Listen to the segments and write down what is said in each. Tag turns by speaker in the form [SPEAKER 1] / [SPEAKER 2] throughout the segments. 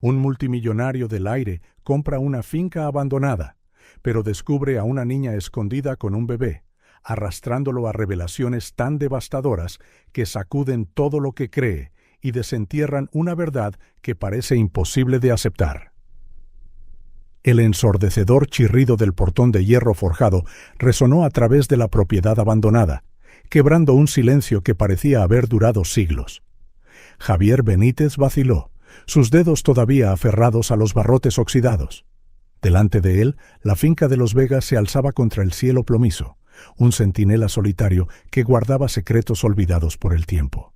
[SPEAKER 1] Un multimillonario del aire compra una finca abandonada, pero descubre a una niña escondida con un bebé, arrastrándolo a revelaciones tan devastadoras que sacuden todo lo que cree y desentierran una verdad que parece imposible de aceptar. El ensordecedor chirrido del portón de hierro forjado resonó a través de la propiedad abandonada, quebrando un silencio que parecía haber durado siglos. Javier Benítez vaciló, sus dedos todavía aferrados a los barrotes oxidados. Delante de él, la finca de los Vegas se alzaba contra el cielo plomizo, un centinela solitario que guardaba secretos olvidados por el tiempo.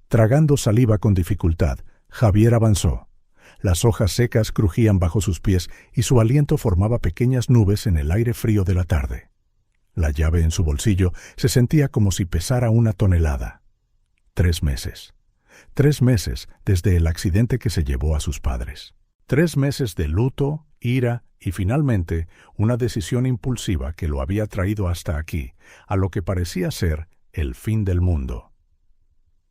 [SPEAKER 1] Tragando saliva con dificultad, Javier avanzó. Las hojas secas crujían bajo sus pies y su aliento formaba pequeñas nubes en el aire frío de la tarde. La llave en su bolsillo se sentía como si pesara una tonelada. 3 meses. 3 meses desde el accidente que se llevó a sus padres. 3 meses de luto, ira y finalmente una decisión impulsiva que lo había traído hasta aquí, a lo que parecía ser el fin del mundo.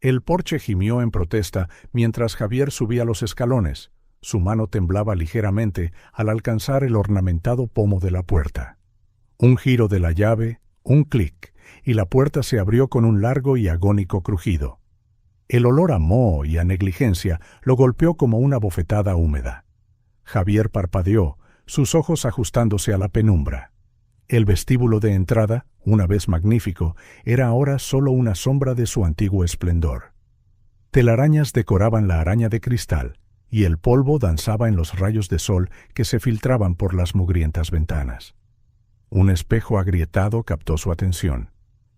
[SPEAKER 1] El porche gimió en protesta mientras Javier subía los escalones. Su mano temblaba ligeramente al alcanzar el ornamentado pomo de la puerta. Un giro de la llave, un clic, y la puerta se abrió con un largo y agónico crujido. El olor a moho y a negligencia lo golpeó como una bofetada húmeda. Javier parpadeó, sus ojos ajustándose a la penumbra. El vestíbulo de entrada, una vez magnífico, era ahora solo una sombra de su antiguo esplendor. Telarañas decoraban la araña de cristal, y el polvo danzaba en los rayos de sol que se filtraban por las mugrientas ventanas. Un espejo agrietado captó su atención.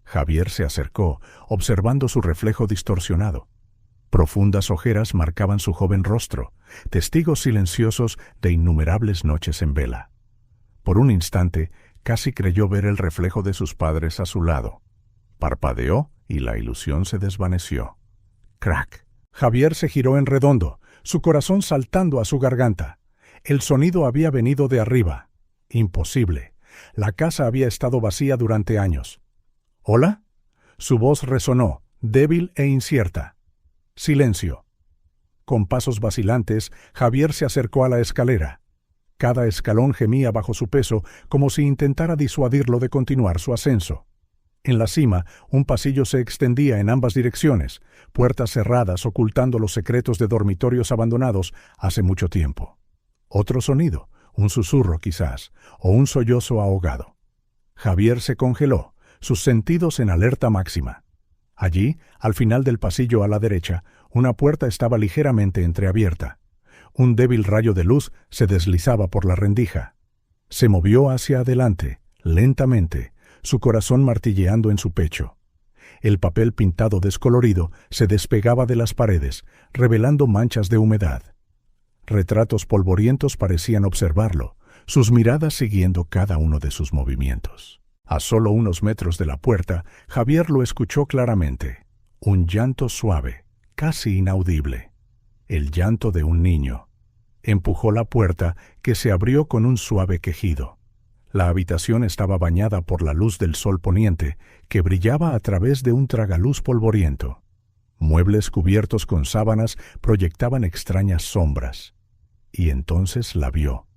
[SPEAKER 1] Javier se acercó, observando su reflejo distorsionado. Profundas ojeras marcaban su joven rostro, testigos silenciosos de innumerables noches en vela. Por un instante, casi creyó ver el reflejo de sus padres a su lado. Parpadeó y la ilusión se desvaneció. ¡Crack! Javier se giró en redondo, su corazón saltando a su garganta. El sonido había venido de arriba. Imposible. La casa había estado vacía durante años. ¿Hola? Su voz resonó, débil e incierta. Silencio. Con pasos vacilantes, Javier se acercó a la escalera. Cada escalón gemía bajo su peso, como si intentara disuadirlo de continuar su ascenso. En la cima, un pasillo se extendía en ambas direcciones, puertas cerradas ocultando los secretos de dormitorios abandonados hace mucho tiempo. Otro sonido, un susurro quizás, o un sollozo ahogado. Javier se congeló, sus sentidos en alerta máxima. Allí, al final del pasillo a la derecha, una puerta estaba ligeramente entreabierta. Un débil rayo de luz se deslizaba por la rendija. Se movió hacia adelante, lentamente, su corazón martilleando en su pecho. El papel pintado descolorido se despegaba de las paredes, revelando manchas de humedad. Retratos polvorientos parecían observarlo, sus miradas siguiendo cada uno de sus movimientos. A solo unos metros de la puerta, Javier lo escuchó claramente. Un llanto suave, casi inaudible. El llanto de un niño. Empujó la puerta, que se abrió con un suave quejido. La habitación estaba bañada por la luz del sol poniente, que brillaba a través de un tragaluz polvoriento. Muebles cubiertos con sábanas proyectaban extrañas sombras. Y entonces la vio.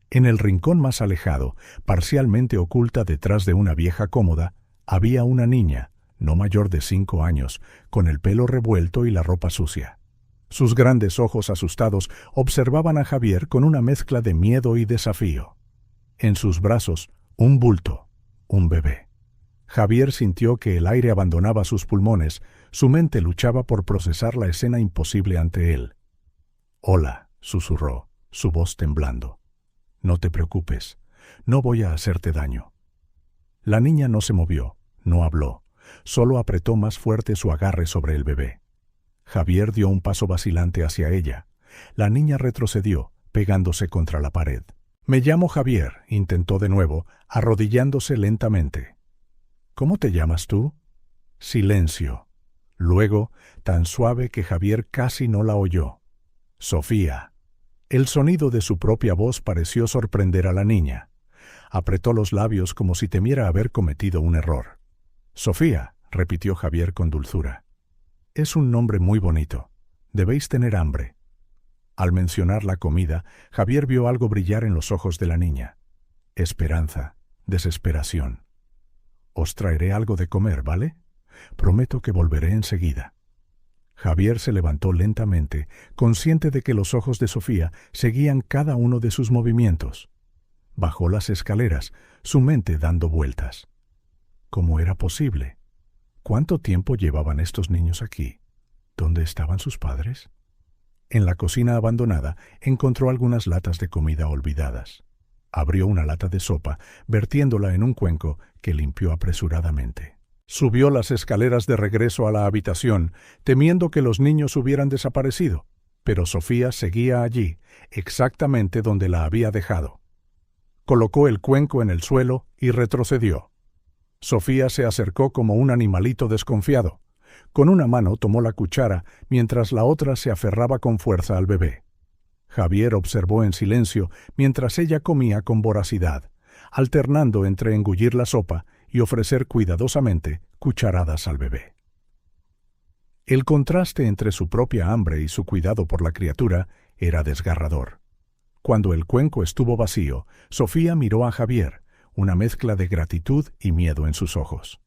[SPEAKER 1] En el rincón más alejado, parcialmente oculta detrás de una vieja cómoda, había una niña, no mayor de 5 años, con el pelo revuelto y la ropa sucia. Sus grandes ojos asustados observaban a Javier con una mezcla de miedo y desafío. En sus brazos, un bulto, un bebé. Javier sintió que el aire abandonaba sus pulmones, su mente luchaba por procesar la escena imposible ante él. «Hola», susurró, su voz temblando. «No te preocupes, no voy a hacerte daño». La niña no se movió, no habló, solo apretó más fuerte su agarre sobre el bebé. Javier dio un paso vacilante hacia ella. La niña retrocedió, pegándose contra la pared. «Me llamo Javier», intentó de nuevo, arrodillándose lentamente. «¿Cómo te llamas tú?» Silencio. Luego, tan suave que Javier casi no la oyó. «Sofía». El sonido de su propia voz pareció sorprender a la niña. Apretó los labios como si temiera haber cometido un error. «Sofía», repitió Javier con dulzura. «Es un nombre muy bonito. Debéis tener hambre». Al mencionar la comida, Javier vio algo brillar en los ojos de la niña. Esperanza, desesperación. «Os traeré algo de comer, ¿vale? Prometo que volveré enseguida». Javier se levantó lentamente, consciente de que los ojos de Sofía seguían cada uno de sus movimientos. Bajó las escaleras, su mente dando vueltas. ¿Cómo era posible? ¿Cuánto tiempo llevaban estos niños aquí? ¿Dónde estaban sus padres? En la cocina abandonada encontró algunas latas de comida olvidadas. Abrió una lata de sopa, vertiéndola en un cuenco que limpió apresuradamente. Subió las escaleras de regreso a la habitación, temiendo que los niños hubieran desaparecido, pero Sofía seguía allí, exactamente donde la había dejado. Colocó el cuenco en el suelo y retrocedió. Sofía se acercó como un animalito desconfiado. Con una mano tomó la cuchara, mientras la otra se aferraba con fuerza al bebé. Javier observó en silencio mientras ella comía con voracidad, alternando entre engullir la sopa y ofrecer cuidadosamente cucharadas al bebé. El contraste entre su propia hambre y su cuidado por la criatura era desgarrador. Cuando el cuenco estuvo vacío, Sofía miró a Javier, una mezcla de gratitud y miedo en sus ojos.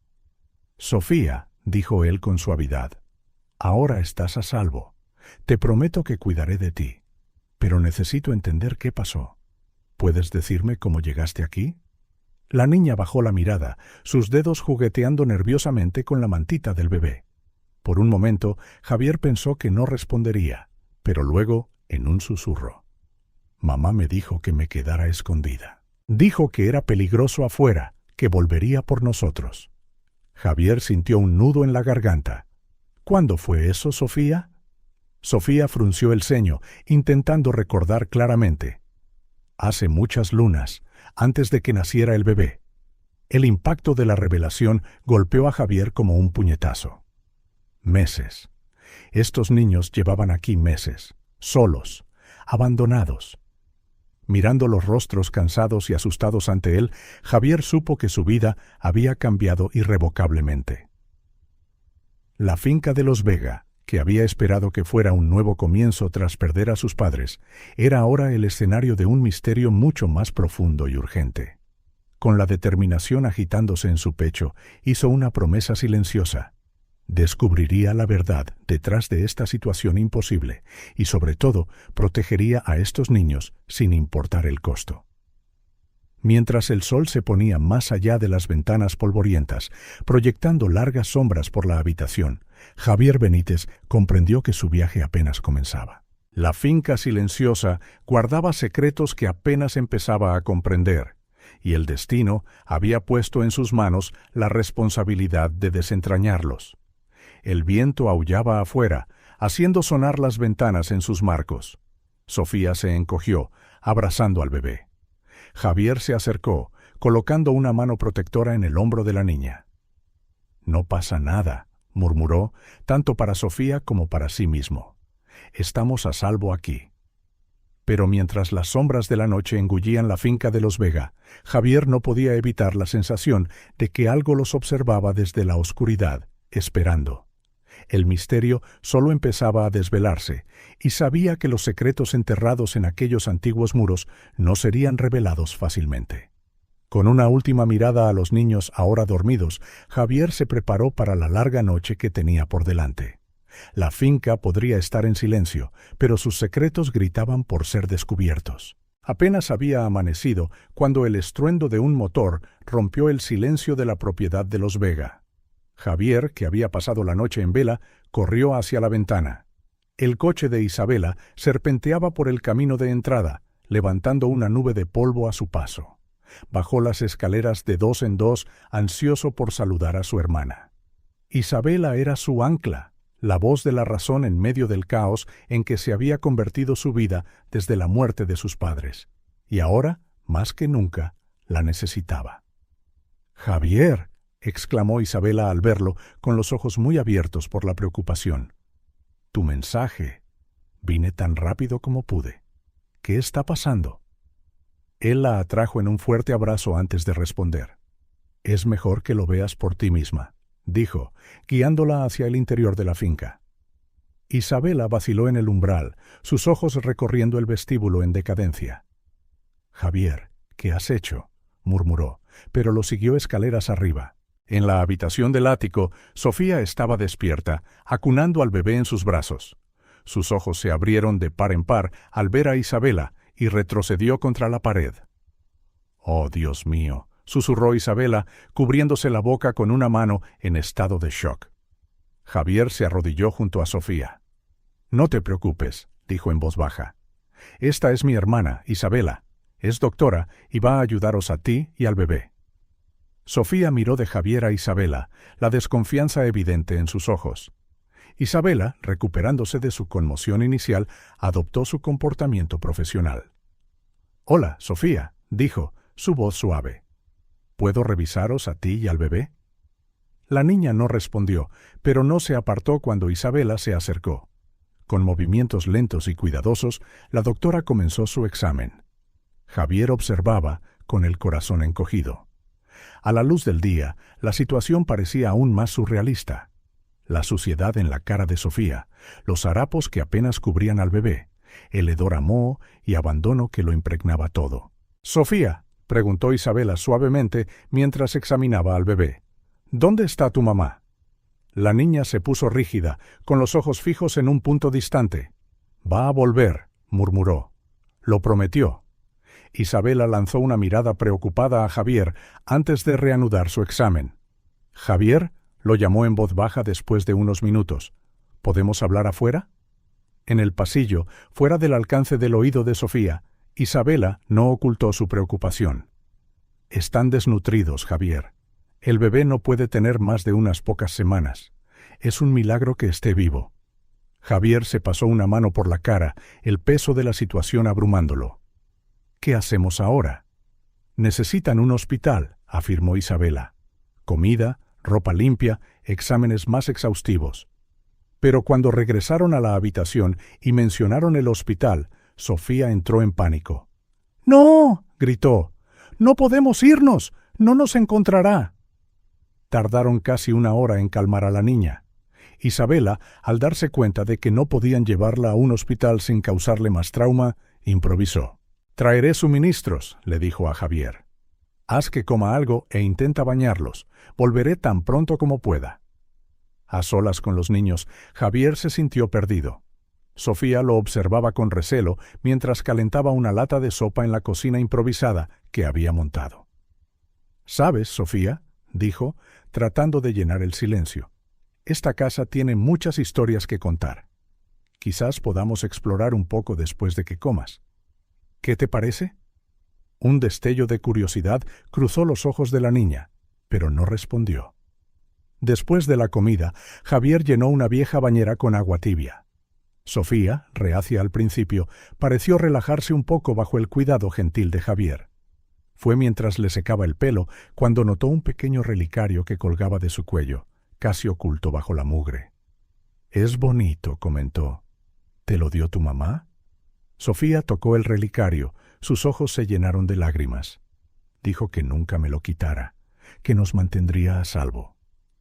[SPEAKER 1] «Sofía», dijo él con suavidad, «ahora estás a salvo. Te prometo que cuidaré de ti. Pero necesito entender qué pasó. ¿Puedes decirme cómo llegaste aquí?» La niña bajó la mirada, sus dedos jugueteando nerviosamente con la mantita del bebé. Por un momento, Javier pensó que no respondería, pero luego, en un susurro: «Mamá me dijo que me quedara escondida. Dijo que era peligroso afuera, que volvería por nosotros». Javier sintió un nudo en la garganta. «¿Cuándo fue eso, Sofía?» Sofía frunció el ceño, intentando recordar claramente. «Hace muchas lunas, antes de que naciera el bebé». El impacto de la revelación golpeó a Javier como un puñetazo. Meses. Estos niños llevaban aquí meses, solos, abandonados. Mirando los rostros cansados y asustados ante él, Javier supo que su vida había cambiado irrevocablemente. La finca de los Vega, que había esperado que fuera un nuevo comienzo tras perder a sus padres, era ahora el escenario de un misterio mucho más profundo y urgente. Con la determinación agitándose en su pecho, hizo una promesa silenciosa. Descubriría la verdad detrás de esta situación imposible y, sobre todo, protegería a estos niños sin importar el costo. Mientras el sol se ponía más allá de las ventanas polvorientas, proyectando largas sombras por la habitación, Javier Benítez comprendió que su viaje apenas comenzaba. La finca silenciosa guardaba secretos que apenas empezaba a comprender, y el destino había puesto en sus manos la responsabilidad de desentrañarlos. El viento aullaba afuera, haciendo sonar las ventanas en sus marcos. Sofía se encogió, abrazando al bebé. Javier se acercó, colocando una mano protectora en el hombro de la niña. «No pasa nada», murmuró, tanto para Sofía como para sí mismo. «Estamos a salvo aquí». Pero mientras las sombras de la noche engullían la finca de los Vega, Javier no podía evitar la sensación de que algo los observaba desde la oscuridad, esperando. El misterio solo empezaba a desvelarse, y sabía que los secretos enterrados en aquellos antiguos muros no serían revelados fácilmente. Con una última mirada a los niños ahora dormidos, Javier se preparó para la larga noche que tenía por delante. La finca podría estar en silencio, pero sus secretos gritaban por ser descubiertos. Apenas había amanecido cuando el estruendo de un motor rompió el silencio de la propiedad de los Vega. Javier, que había pasado la noche en vela, corrió hacia la ventana. El coche de Isabela serpenteaba por el camino de entrada, levantando una nube de polvo a su paso. Bajó las escaleras de dos en dos, ansioso por saludar a su hermana. Isabela era su ancla, la voz de la razón en medio del caos en que se había convertido su vida desde la muerte de sus padres, y ahora, más que nunca, la necesitaba. «Javier», exclamó Isabela al verlo, con los ojos muy abiertos por la preocupación. «Tu mensaje. Vine tan rápido como pude. ¿Qué está pasando?» Él la atrajo en un fuerte abrazo antes de responder. «Es mejor que lo veas por ti misma», dijo, guiándola hacia el interior de la finca. Isabela vaciló en el umbral, sus ojos recorriendo el vestíbulo en decadencia. «Javier, ¿qué has hecho?», murmuró, pero lo siguió escaleras arriba. En la habitación del ático, Sofía estaba despierta, acunando al bebé en sus brazos. Sus ojos se abrieron de par en par al ver a Isabela y retrocedió contra la pared. «Oh, Dios mío», susurró Isabela, cubriéndose la boca con una mano en estado de shock. Javier se arrodilló junto a Sofía. «No te preocupes», dijo en voz baja. «Esta es mi hermana, Isabela. Es doctora y va a ayudaros a ti y al bebé». Sofía miró de Javier a Isabela, la desconfianza evidente en sus ojos. Isabela, recuperándose de su conmoción inicial, adoptó su comportamiento profesional. «Hola, Sofía», dijo, su voz suave. «¿Puedo revisaros a ti y al bebé?». La niña no respondió, pero no se apartó cuando Isabela se acercó. Con movimientos lentos y cuidadosos, la doctora comenzó su examen. Javier observaba, con el corazón encogido. A la luz del día, la situación parecía aún más surrealista. La suciedad en la cara de Sofía, los harapos que apenas cubrían al bebé, el hedor a moho y abandono que lo impregnaba todo. «Sofía», preguntó Isabela suavemente mientras examinaba al bebé, «¿dónde está tu mamá?». La niña se puso rígida, con los ojos fijos en un punto distante. «Va a volver», murmuró. «Lo prometió». Isabela lanzó una mirada preocupada a Javier antes de reanudar su examen. «Javier», lo llamó en voz baja después de unos minutos. «¿Podemos hablar afuera?». En el pasillo, fuera del alcance del oído de Sofía, Isabela no ocultó su preocupación. «Están desnutridos, Javier. El bebé no puede tener más de unas pocas semanas. Es un milagro que esté vivo». Javier se pasó una mano por la cara, el peso de la situación abrumándolo. «¿Qué hacemos ahora?». «Necesitan un hospital», afirmó Isabela. «Comida, ropa limpia, exámenes más exhaustivos». Pero cuando regresaron a la habitación y mencionaron el hospital, Sofía entró en pánico. «¡No!», gritó. «¡No podemos irnos! ¡No nos encontrará!». Tardaron casi una hora en calmar a la niña. Isabela, al darse cuenta de que no podían llevarla a un hospital sin causarle más trauma, improvisó. «Traeré suministros», le dijo a Javier. «Haz que coma algo e intenta bañarlos. Volveré tan pronto como pueda». A solas con los niños, Javier se sintió perdido. Sofía lo observaba con recelo mientras calentaba una lata de sopa en la cocina improvisada que había montado. «¿Sabes, Sofía?», dijo, tratando de llenar el silencio. «Esta casa tiene muchas historias que contar. Quizás podamos explorar un poco después de que comas. ¿Qué te parece?». Un destello de curiosidad cruzó los ojos de la niña, pero no respondió. Después de la comida, Javier llenó una vieja bañera con agua tibia. Sofía, reacia al principio, pareció relajarse un poco bajo el cuidado gentil de Javier. Fue mientras le secaba el pelo cuando notó un pequeño relicario que colgaba de su cuello, casi oculto bajo la mugre. «Es bonito», comentó. «¿Te lo dio tu mamá?». Sofía tocó el relicario, sus ojos se llenaron de lágrimas. «Dijo que nunca me lo quitara, que nos mantendría a salvo».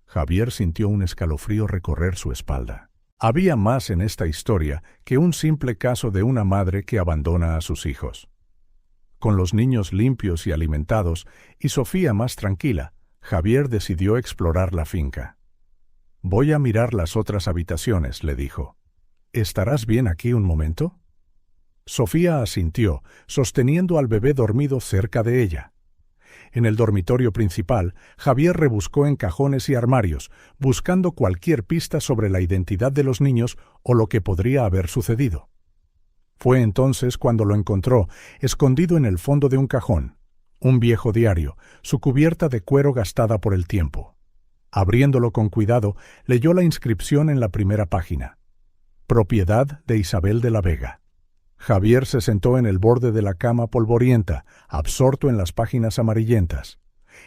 [SPEAKER 1] Javier sintió un escalofrío recorrer su espalda. Había más en esta historia que un simple caso de una madre que abandona a sus hijos. Con los niños limpios y alimentados, y Sofía más tranquila, Javier decidió explorar la finca. «Voy a mirar las otras habitaciones», le dijo. «¿Estarás bien aquí un momento?». Sofía asintió, sosteniendo al bebé dormido cerca de ella. En el dormitorio principal, Javier rebuscó en cajones y armarios, buscando cualquier pista sobre la identidad de los niños o lo que podría haber sucedido. Fue entonces cuando lo encontró, escondido en el fondo de un cajón, un viejo diario, su cubierta de cuero gastada por el tiempo. Abriéndolo con cuidado, leyó la inscripción en la primera página. «Propiedad de Isabel de la Vega». Javier se sentó en el borde de la cama polvorienta, absorto en las páginas amarillentas.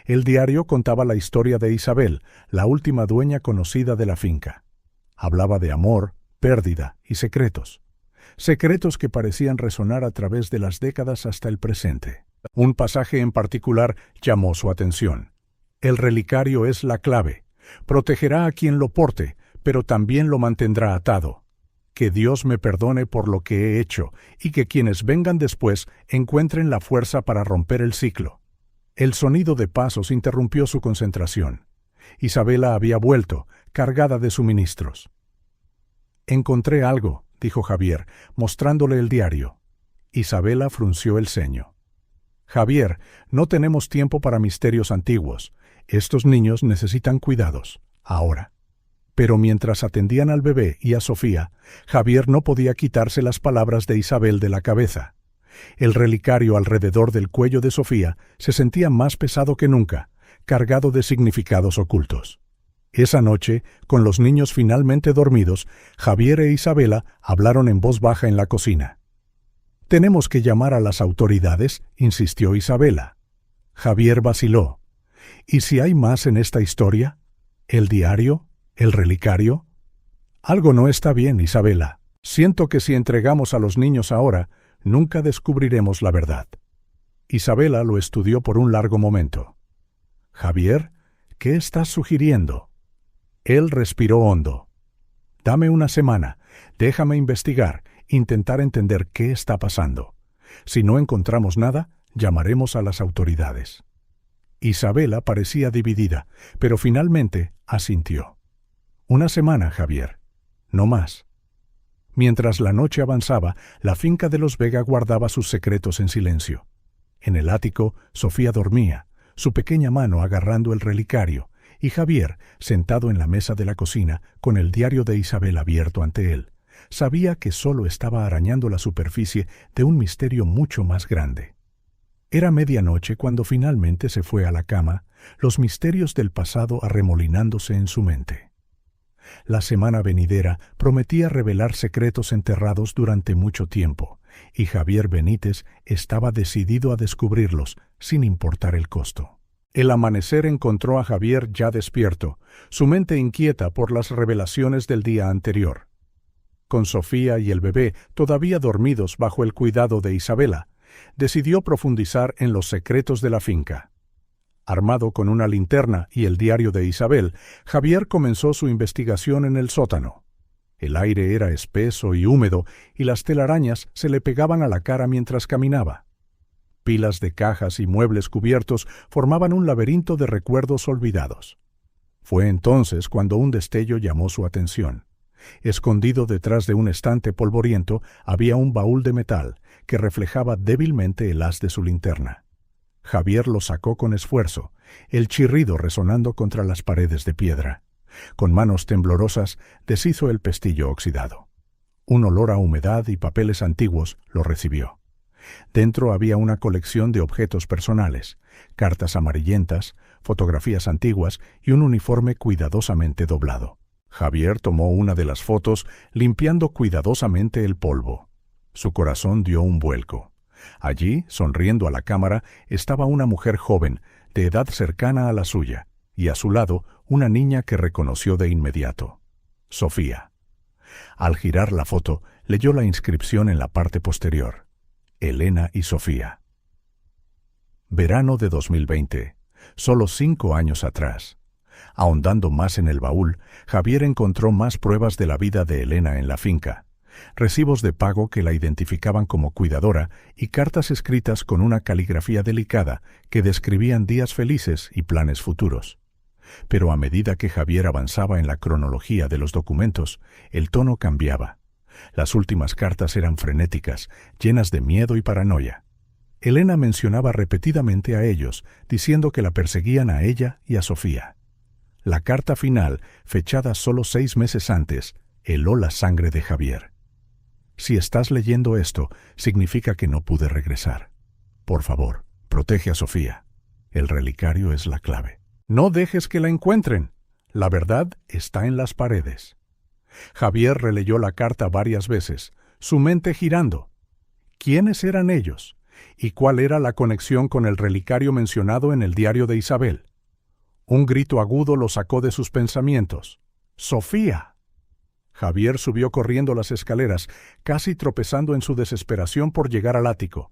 [SPEAKER 1] El diario contaba la historia de Isabel, la última dueña conocida de la finca. Hablaba de amor, pérdida y secretos. Secretos que parecían resonar a través de las décadas hasta el presente. Un pasaje en particular llamó su atención. «El relicario es la clave. Protegerá a quien lo porte, pero también lo mantendrá atado. que Dios me perdone por lo que he hecho y que quienes vengan después encuentren la fuerza para romper el ciclo. El sonido de pasos interrumpió su concentración. Isabela había vuelto, cargada de suministros. «Encontré algo», dijo Javier, mostrándole el diario. Isabela frunció el ceño. «Javier, no tenemos tiempo para misterios antiguos. Estos niños necesitan cuidados, ahora». Pero mientras atendían al bebé y a Sofía, Javier no podía quitarse las palabras de Isabel de la cabeza. El relicario alrededor del cuello de Sofía se sentía más pesado que nunca, cargado de significados ocultos. Esa noche, con los niños finalmente dormidos, Javier e Isabela hablaron en voz baja en la cocina. «Tenemos que llamar a las autoridades», insistió Isabela. Javier vaciló. «¿Y si hay más en esta historia? ¿El diario? ¿El relicario?» «Algo no está bien, Isabela. Siento que si entregamos a los niños ahora, nunca descubriremos la verdad». Isabela lo estudió por un largo momento. «Javier, ¿qué estás sugiriendo?» Él respiró hondo. «Dame una semana. Déjame investigar, intentar entender qué está pasando. Si no encontramos nada, llamaremos a las autoridades». Isabela parecía dividida, pero finalmente asintió. «Una semana, Javier. No más». Mientras la noche avanzaba, la finca de los Vega guardaba sus secretos en silencio. En el ático, Sofía dormía, su pequeña mano agarrando el relicario, y Javier, sentado en la mesa de la cocina, con el diario de Isabel abierto ante él, sabía que solo estaba arañando la superficie de un misterio mucho más grande. Era medianoche cuando finalmente se fue a la cama, los misterios del pasado arremolinándose en su mente. La semana venidera prometía revelar secretos enterrados durante mucho tiempo, y Javier Benítez estaba decidido a descubrirlos, sin importar el costo. El amanecer encontró a Javier ya despierto, su mente inquieta por las revelaciones del día anterior. Con Sofía y el bebé todavía dormidos bajo el cuidado de Isabela, decidió profundizar en los secretos de la finca. Armado con una linterna y el diario de Isabel, Javier comenzó su investigación en el sótano. El aire era espeso y húmedo y las telarañas se le pegaban a la cara mientras caminaba. Pilas de cajas y muebles cubiertos formaban un laberinto de recuerdos olvidados. Fue entonces cuando un destello llamó su atención. Escondido detrás de un estante polvoriento había un baúl de metal que reflejaba débilmente el haz de su linterna. Javier lo sacó con esfuerzo, el chirrido resonando contra las paredes de piedra. Con manos temblorosas deshizo el pestillo oxidado. Un olor a humedad y papeles antiguos lo recibió. Dentro había una colección de objetos personales, cartas amarillentas, fotografías antiguas y un uniforme cuidadosamente doblado. Javier tomó una de las fotos, limpiando cuidadosamente el polvo. Su corazón dio un vuelco. Allí, sonriendo a la cámara, estaba una mujer joven, de edad cercana a la suya, y a su lado una niña que reconoció de inmediato. Sofía. Al girar la foto, leyó la inscripción en la parte posterior. Elena y Sofía. Verano de 2020, solo 5 años atrás. Ahondando más en el baúl, Javier encontró más pruebas de la vida de Elena en la finca. Recibos de pago que la identificaban como cuidadora y cartas escritas con una caligrafía delicada que describían días felices y planes futuros. Pero a medida que Javier avanzaba en la cronología de los documentos, el tono cambiaba. Las últimas cartas eran frenéticas, llenas de miedo y paranoia. Elena mencionaba repetidamente a ellos, diciendo que la perseguían a ella y a Sofía. La carta final, fechada solo 6 meses antes, heló la sangre de Javier. Si estás leyendo esto, significa que no pude regresar. Por favor, protege a Sofía. El relicario es la clave. No dejes que la encuentren. La verdad está en las paredes. Javier releyó la carta varias veces, su mente girando. ¿Quiénes eran ellos? ¿Y cuál era la conexión con el relicario mencionado en el diario de Isabel? Un grito agudo lo sacó de sus pensamientos. ¡Sofía! Javier subió corriendo las escaleras, casi tropezando en su desesperación por llegar al ático.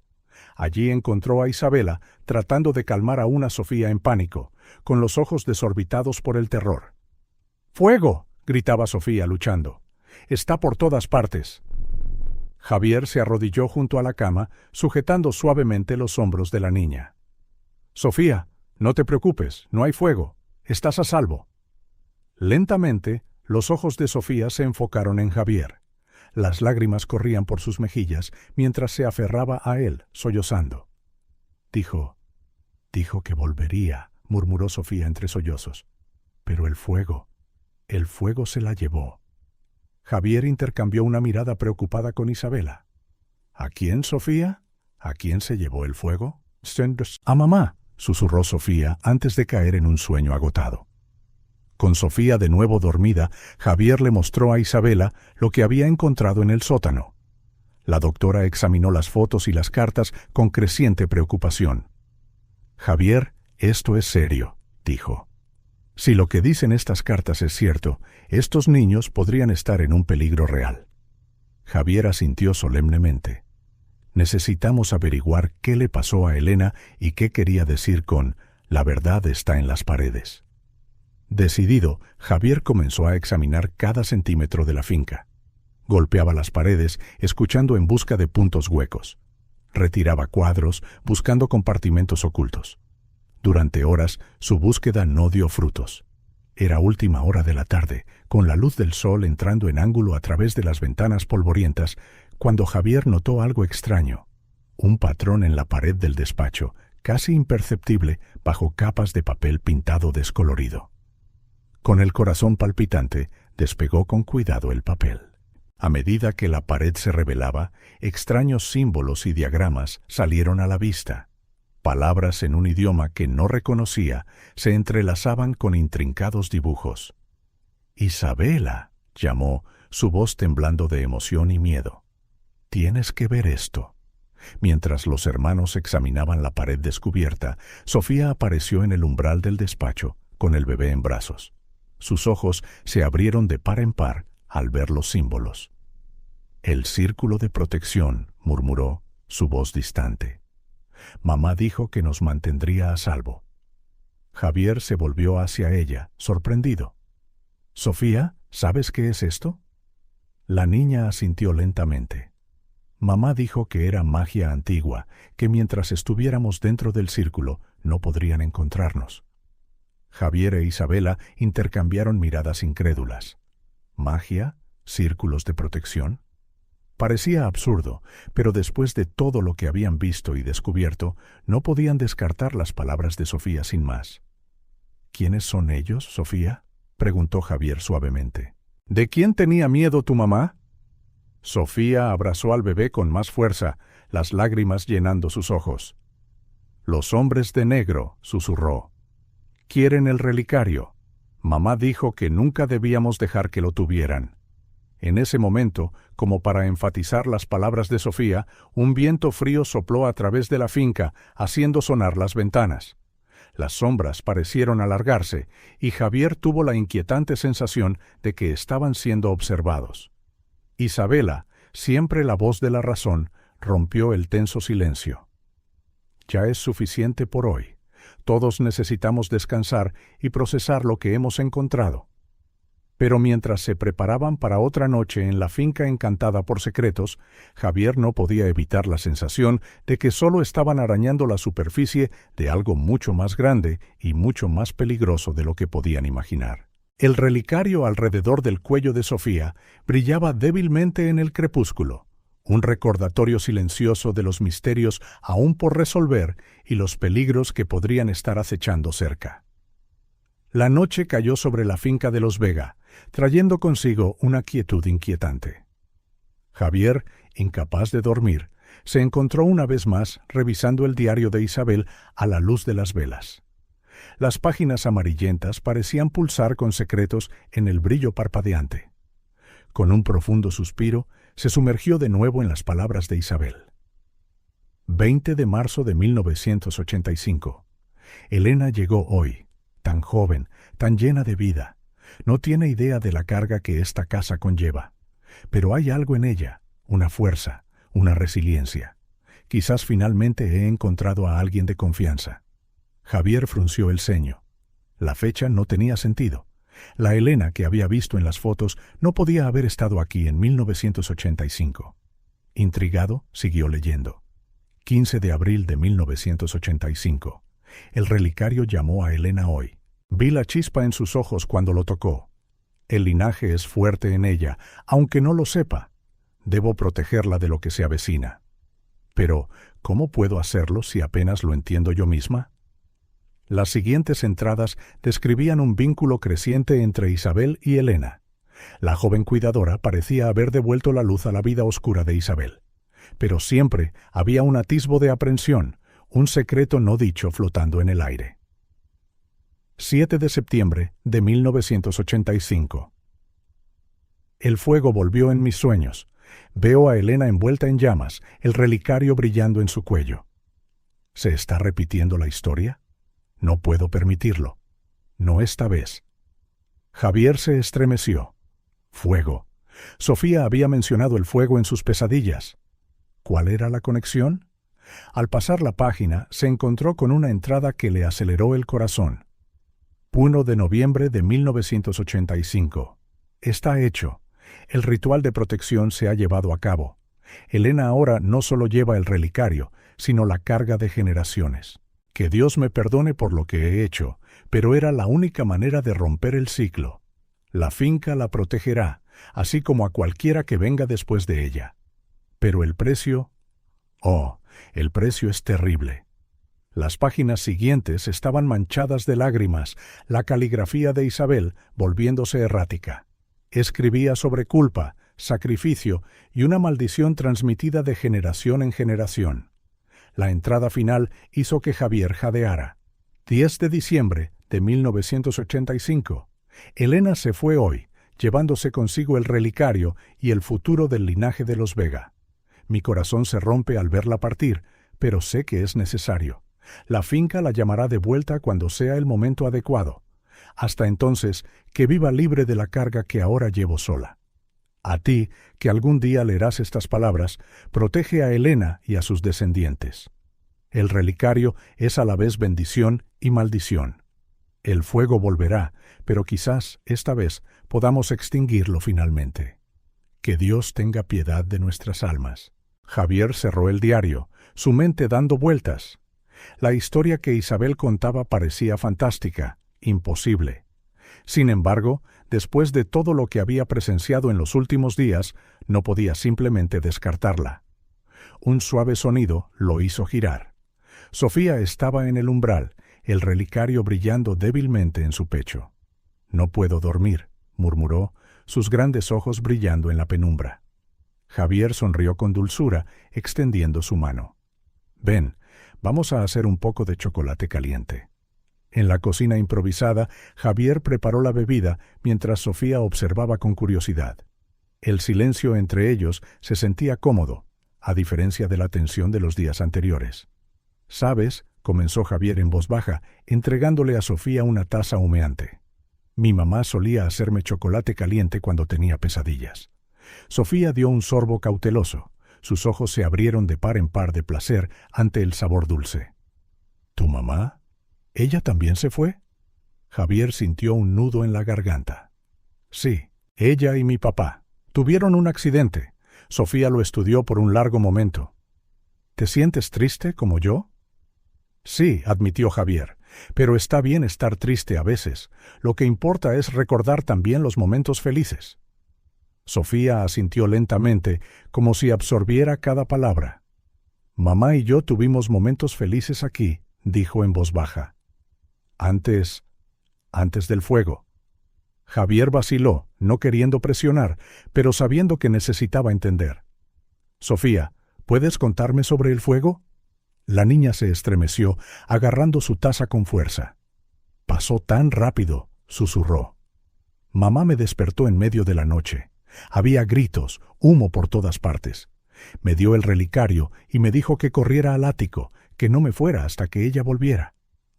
[SPEAKER 1] Allí encontró a Isabela, tratando de calmar a una Sofía en pánico, con los ojos desorbitados por el terror. ¡Fuego!, gritaba Sofía, luchando. Está por todas partes. Javier se arrodilló junto a la cama, sujetando suavemente los hombros de la niña. Sofía, no te preocupes, no hay fuego. Estás a salvo. Lentamente, los ojos de Sofía se enfocaron en Javier. Las lágrimas corrían por sus mejillas mientras se aferraba a él, sollozando. Dijo que volvería, murmuró Sofía entre sollozos. Pero el fuego se la llevó. Javier intercambió una mirada preocupada con Isabela. ¿A quién, Sofía? ¿A quién se llevó el fuego? A mamá, susurró Sofía antes de caer en un sueño agotado. Con Sofía de nuevo dormida, Javier le mostró a Isabela lo que había encontrado en el sótano. La doctora examinó las fotos y las cartas con creciente preocupación. Javier, esto es serio, dijo. Si lo que dicen estas cartas es cierto, estos niños podrían estar en un peligro real. Javier asintió solemnemente. Necesitamos averiguar qué le pasó a Elena y qué quería decir con «la verdad está en las paredes». Decidido, Javier comenzó a examinar cada centímetro de la finca. Golpeaba las paredes, escuchando en busca de puntos huecos. Retiraba cuadros, buscando compartimentos ocultos. Durante horas, su búsqueda no dio frutos. Era última hora de la tarde, con la luz del sol entrando en ángulo a través de las ventanas polvorientas, cuando Javier notó algo extraño. Un patrón en la pared del despacho, casi imperceptible bajo capas de papel pintado descolorido. Con el corazón palpitante, despegó con cuidado el papel. A medida que la pared se revelaba, extraños símbolos y diagramas salieron a la vista. Palabras en un idioma que no reconocía se entrelazaban con intrincados dibujos. «Isabela», llamó, su voz temblando de emoción y miedo. «Tienes que ver esto». Mientras los hermanos examinaban la pared descubierta, Sofía apareció en el umbral del despacho, con el bebé en brazos. Sus ojos se abrieron de par en par al ver los símbolos. «El círculo de protección», murmuró, su voz distante. «Mamá dijo que nos mantendría a salvo». Javier se volvió hacia ella, sorprendido. «Sofía, ¿sabes qué es esto?» La niña asintió lentamente. «Mamá dijo que era magia antigua, que mientras estuviéramos dentro del círculo no podrían encontrarnos». Javier e Isabela intercambiaron miradas incrédulas. ¿Magia? ¿Círculos de protección? Parecía absurdo, pero después de todo lo que habían visto y descubierto, no podían descartar las palabras de Sofía sin más. «¿Quiénes son ellos, Sofía?», preguntó Javier suavemente. «¿De quién tenía miedo tu mamá?». Sofía abrazó al bebé con más fuerza, las lágrimas llenando sus ojos. «Los hombres de negro», susurró. «Quieren el relicario. Mamá dijo que nunca debíamos dejar que lo tuvieran». En ese momento, como para enfatizar las palabras de Sofía, un viento frío sopló a través de la finca, haciendo sonar las ventanas. Las sombras parecieron alargarse, y Javier tuvo la inquietante sensación de que estaban siendo observados. Isabela, siempre la voz de la razón, rompió el tenso silencio. «Ya es suficiente por hoy. Todos necesitamos descansar y procesar lo que hemos encontrado». Pero mientras se preparaban para otra noche en la finca encantada por secretos, Javier no podía evitar la sensación de que solo estaban arañando la superficie de algo mucho más grande y mucho más peligroso de lo que podían imaginar. El relicario alrededor del cuello de Sofía brillaba débilmente en el crepúsculo, un recordatorio silencioso de los misterios aún por resolver y los peligros que podrían estar acechando cerca. La noche cayó sobre la finca de los Vega, trayendo consigo una quietud inquietante. Javier, incapaz de dormir, se encontró una vez más revisando el diario de Isabel a la luz de las velas. Las páginas amarillentas parecían pulsar con secretos en el brillo parpadeante. Con un profundo suspiro, se sumergió de nuevo en las palabras de Isabel. 20 de marzo de 1985. Elena llegó hoy. Tan joven, tan llena de vida. No tiene idea de la carga que esta casa conlleva. Pero hay algo en ella, una fuerza, una resiliencia. Quizás finalmente he encontrado a alguien de confianza. Javier frunció el ceño. La fecha no tenía sentido, La Elena que había visto en las fotos no podía haber estado aquí en 1985. Intrigado, siguió leyendo. 15 de abril de 1985. El relicario llamó a Elena hoy. Vi la chispa en sus ojos cuando lo tocó. El linaje es fuerte en ella, aunque no lo sepa. Debo protegerla de lo que se avecina. Pero, ¿cómo puedo hacerlo si apenas lo entiendo yo misma? Las siguientes entradas describían un vínculo creciente entre Isabel y Elena. La joven cuidadora parecía haber devuelto la luz a la vida oscura de Isabel. Pero siempre había un atisbo de aprensión, un secreto no dicho flotando en el aire. 7 de septiembre de 1985. El fuego volvió en mis sueños. Veo a Elena envuelta en llamas, el relicario brillando en su cuello. ¿Se está repitiendo la historia? No puedo permitirlo. No esta vez. Javier se estremeció. Fuego. Sofía había mencionado el fuego en sus pesadillas. ¿Cuál era la conexión? Al pasar la página, se encontró con una entrada que le aceleró el corazón. 1 de noviembre de 1985. Está hecho. El ritual de protección se ha llevado a cabo. Elena ahora no solo lleva el relicario, sino la carga de generaciones. Que Dios me perdone por lo que he hecho, pero era la única manera de romper el ciclo. La finca la protegerá, así como a cualquiera que venga después de ella. Pero el precio... Oh, el precio es terrible. Las páginas siguientes estaban manchadas de lágrimas, la caligrafía de Isabel volviéndose errática. Escribía sobre culpa, sacrificio y una maldición transmitida de generación en generación. La entrada final hizo que Javier jadeara. 10 de diciembre de 1985. Elena se fue hoy, llevándose consigo el relicario y el futuro del linaje de los Vega. Mi corazón se rompe al verla partir, pero sé que es necesario. La finca la llamará de vuelta cuando sea el momento adecuado. Hasta entonces, que viva libre de la carga que ahora llevo sola. A ti, que algún día leerás estas palabras, protege a Elena y a sus descendientes. El relicario es a la vez bendición y maldición. El fuego volverá, pero quizás, esta vez, podamos extinguirlo finalmente. Que Dios tenga piedad de nuestras almas. Javier cerró el diario, su mente dando vueltas. La historia que Isabel contaba parecía fantástica, imposible. Sin embargo, después de todo lo que había presenciado en los últimos días, no podía simplemente descartarla. Un suave sonido lo hizo girar. Sofía estaba en el umbral, el relicario brillando débilmente en su pecho. «No puedo dormir», murmuró, sus grandes ojos brillando en la penumbra. Javier sonrió con dulzura, extendiendo su mano. «Ven, vamos a hacer un poco de chocolate caliente». En la cocina improvisada, Javier preparó la bebida mientras Sofía observaba con curiosidad. El silencio entre ellos se sentía cómodo, a diferencia de la tensión de los días anteriores. «¿Sabes?», comenzó Javier en voz baja, entregándole a Sofía una taza humeante. «Mi mamá solía hacerme chocolate caliente cuando tenía pesadillas». Sofía dio un sorbo cauteloso. Sus ojos se abrieron de par en par de placer ante el sabor dulce. «¿Tu mamá? ¿Ella también se fue?». Javier sintió un nudo en la garganta. «Sí, ella y mi papá. Tuvieron un accidente. Sofía lo estudió por un largo momento». «¿Te sientes triste como yo?». «Sí», admitió Javier, «pero está bien estar triste a veces. Lo que importa es recordar también los momentos felices». Sofía asintió lentamente, como si absorbiera cada palabra. «Mamá y yo tuvimos momentos felices aquí», dijo en voz baja. Antes del fuego». Javier vaciló, no queriendo presionar, pero sabiendo que necesitaba entender. «Sofía, ¿puedes contarme sobre el fuego?». La niña se estremeció, agarrando su taza con fuerza. «Pasó tan rápido», susurró. «Mamá me despertó en medio de la noche. Había gritos, humo por todas partes. Me dio el relicario y me dijo que corriera al ático, que no me fuera hasta que ella volviera».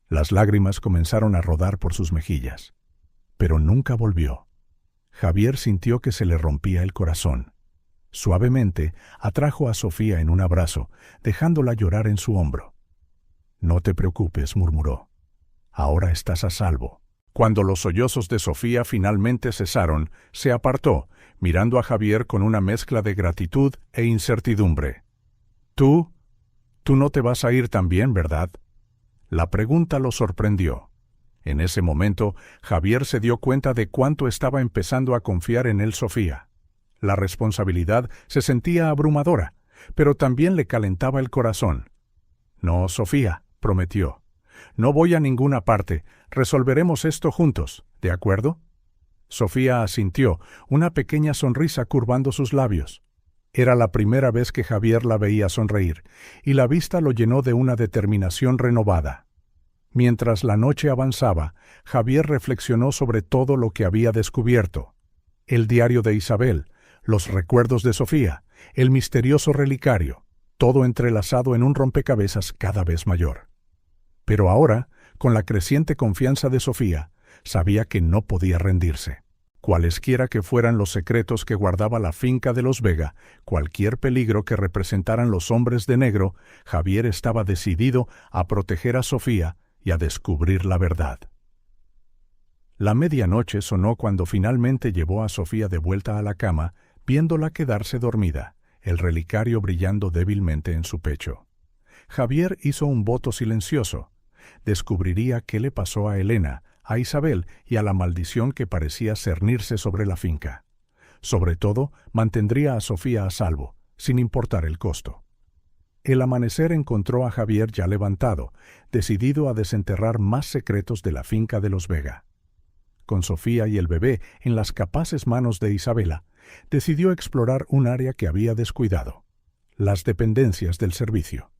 [SPEAKER 1] Las lágrimas comenzaron a rodar por sus mejillas. Pero nunca volvió. Javier sintió que se le rompía el corazón. Suavemente atrajo a Sofía en un abrazo, dejándola llorar en su hombro. «No te preocupes», murmuró. «Ahora estás a salvo. Cuando los sollozos de Sofía finalmente cesaron, se apartó, mirando a Javier con una mezcla de gratitud e incertidumbre. Tú no te vas a ir también, ¿verdad? La pregunta lo sorprendió. En ese momento, Javier se dio cuenta de cuánto estaba empezando a confiar en él Sofía. La responsabilidad se sentía abrumadora, pero también le calentaba el corazón. No, Sofía, prometió. No voy a ninguna parte, resolveremos esto juntos, ¿de acuerdo? Sofía asintió, una pequeña sonrisa curvando sus labios. Era la primera vez que Javier la veía sonreír, y la vista lo llenó de una determinación renovada. Mientras la noche avanzaba, Javier reflexionó sobre todo lo que había descubierto. El diario de Isabel, los recuerdos de Sofía, el misterioso relicario, todo entrelazado en un rompecabezas cada vez mayor. Pero ahora, con la creciente confianza de Sofía, sabía que no podía rendirse. Cualesquiera que fueran los secretos que guardaba la finca de los Vega, cualquier peligro que representaran los hombres de negro, Javier estaba decidido a proteger a Sofía y a descubrir la verdad. La medianoche sonó cuando finalmente llevó a Sofía de vuelta a la cama, viéndola quedarse dormida, el relicario brillando débilmente en su pecho. Javier hizo un voto silencioso. Descubriría qué le pasó a Elena, a Isabel y a la maldición que parecía cernirse sobre la finca. Sobre todo, mantendría a Sofía a salvo, sin importar el costo. El amanecer encontró a Javier ya levantado, decidido a desenterrar más secretos de la finca de los Vega. Con Sofía y el bebé en las capaces manos de Isabela, decidió explorar un área que había descuidado: las dependencias del servicio.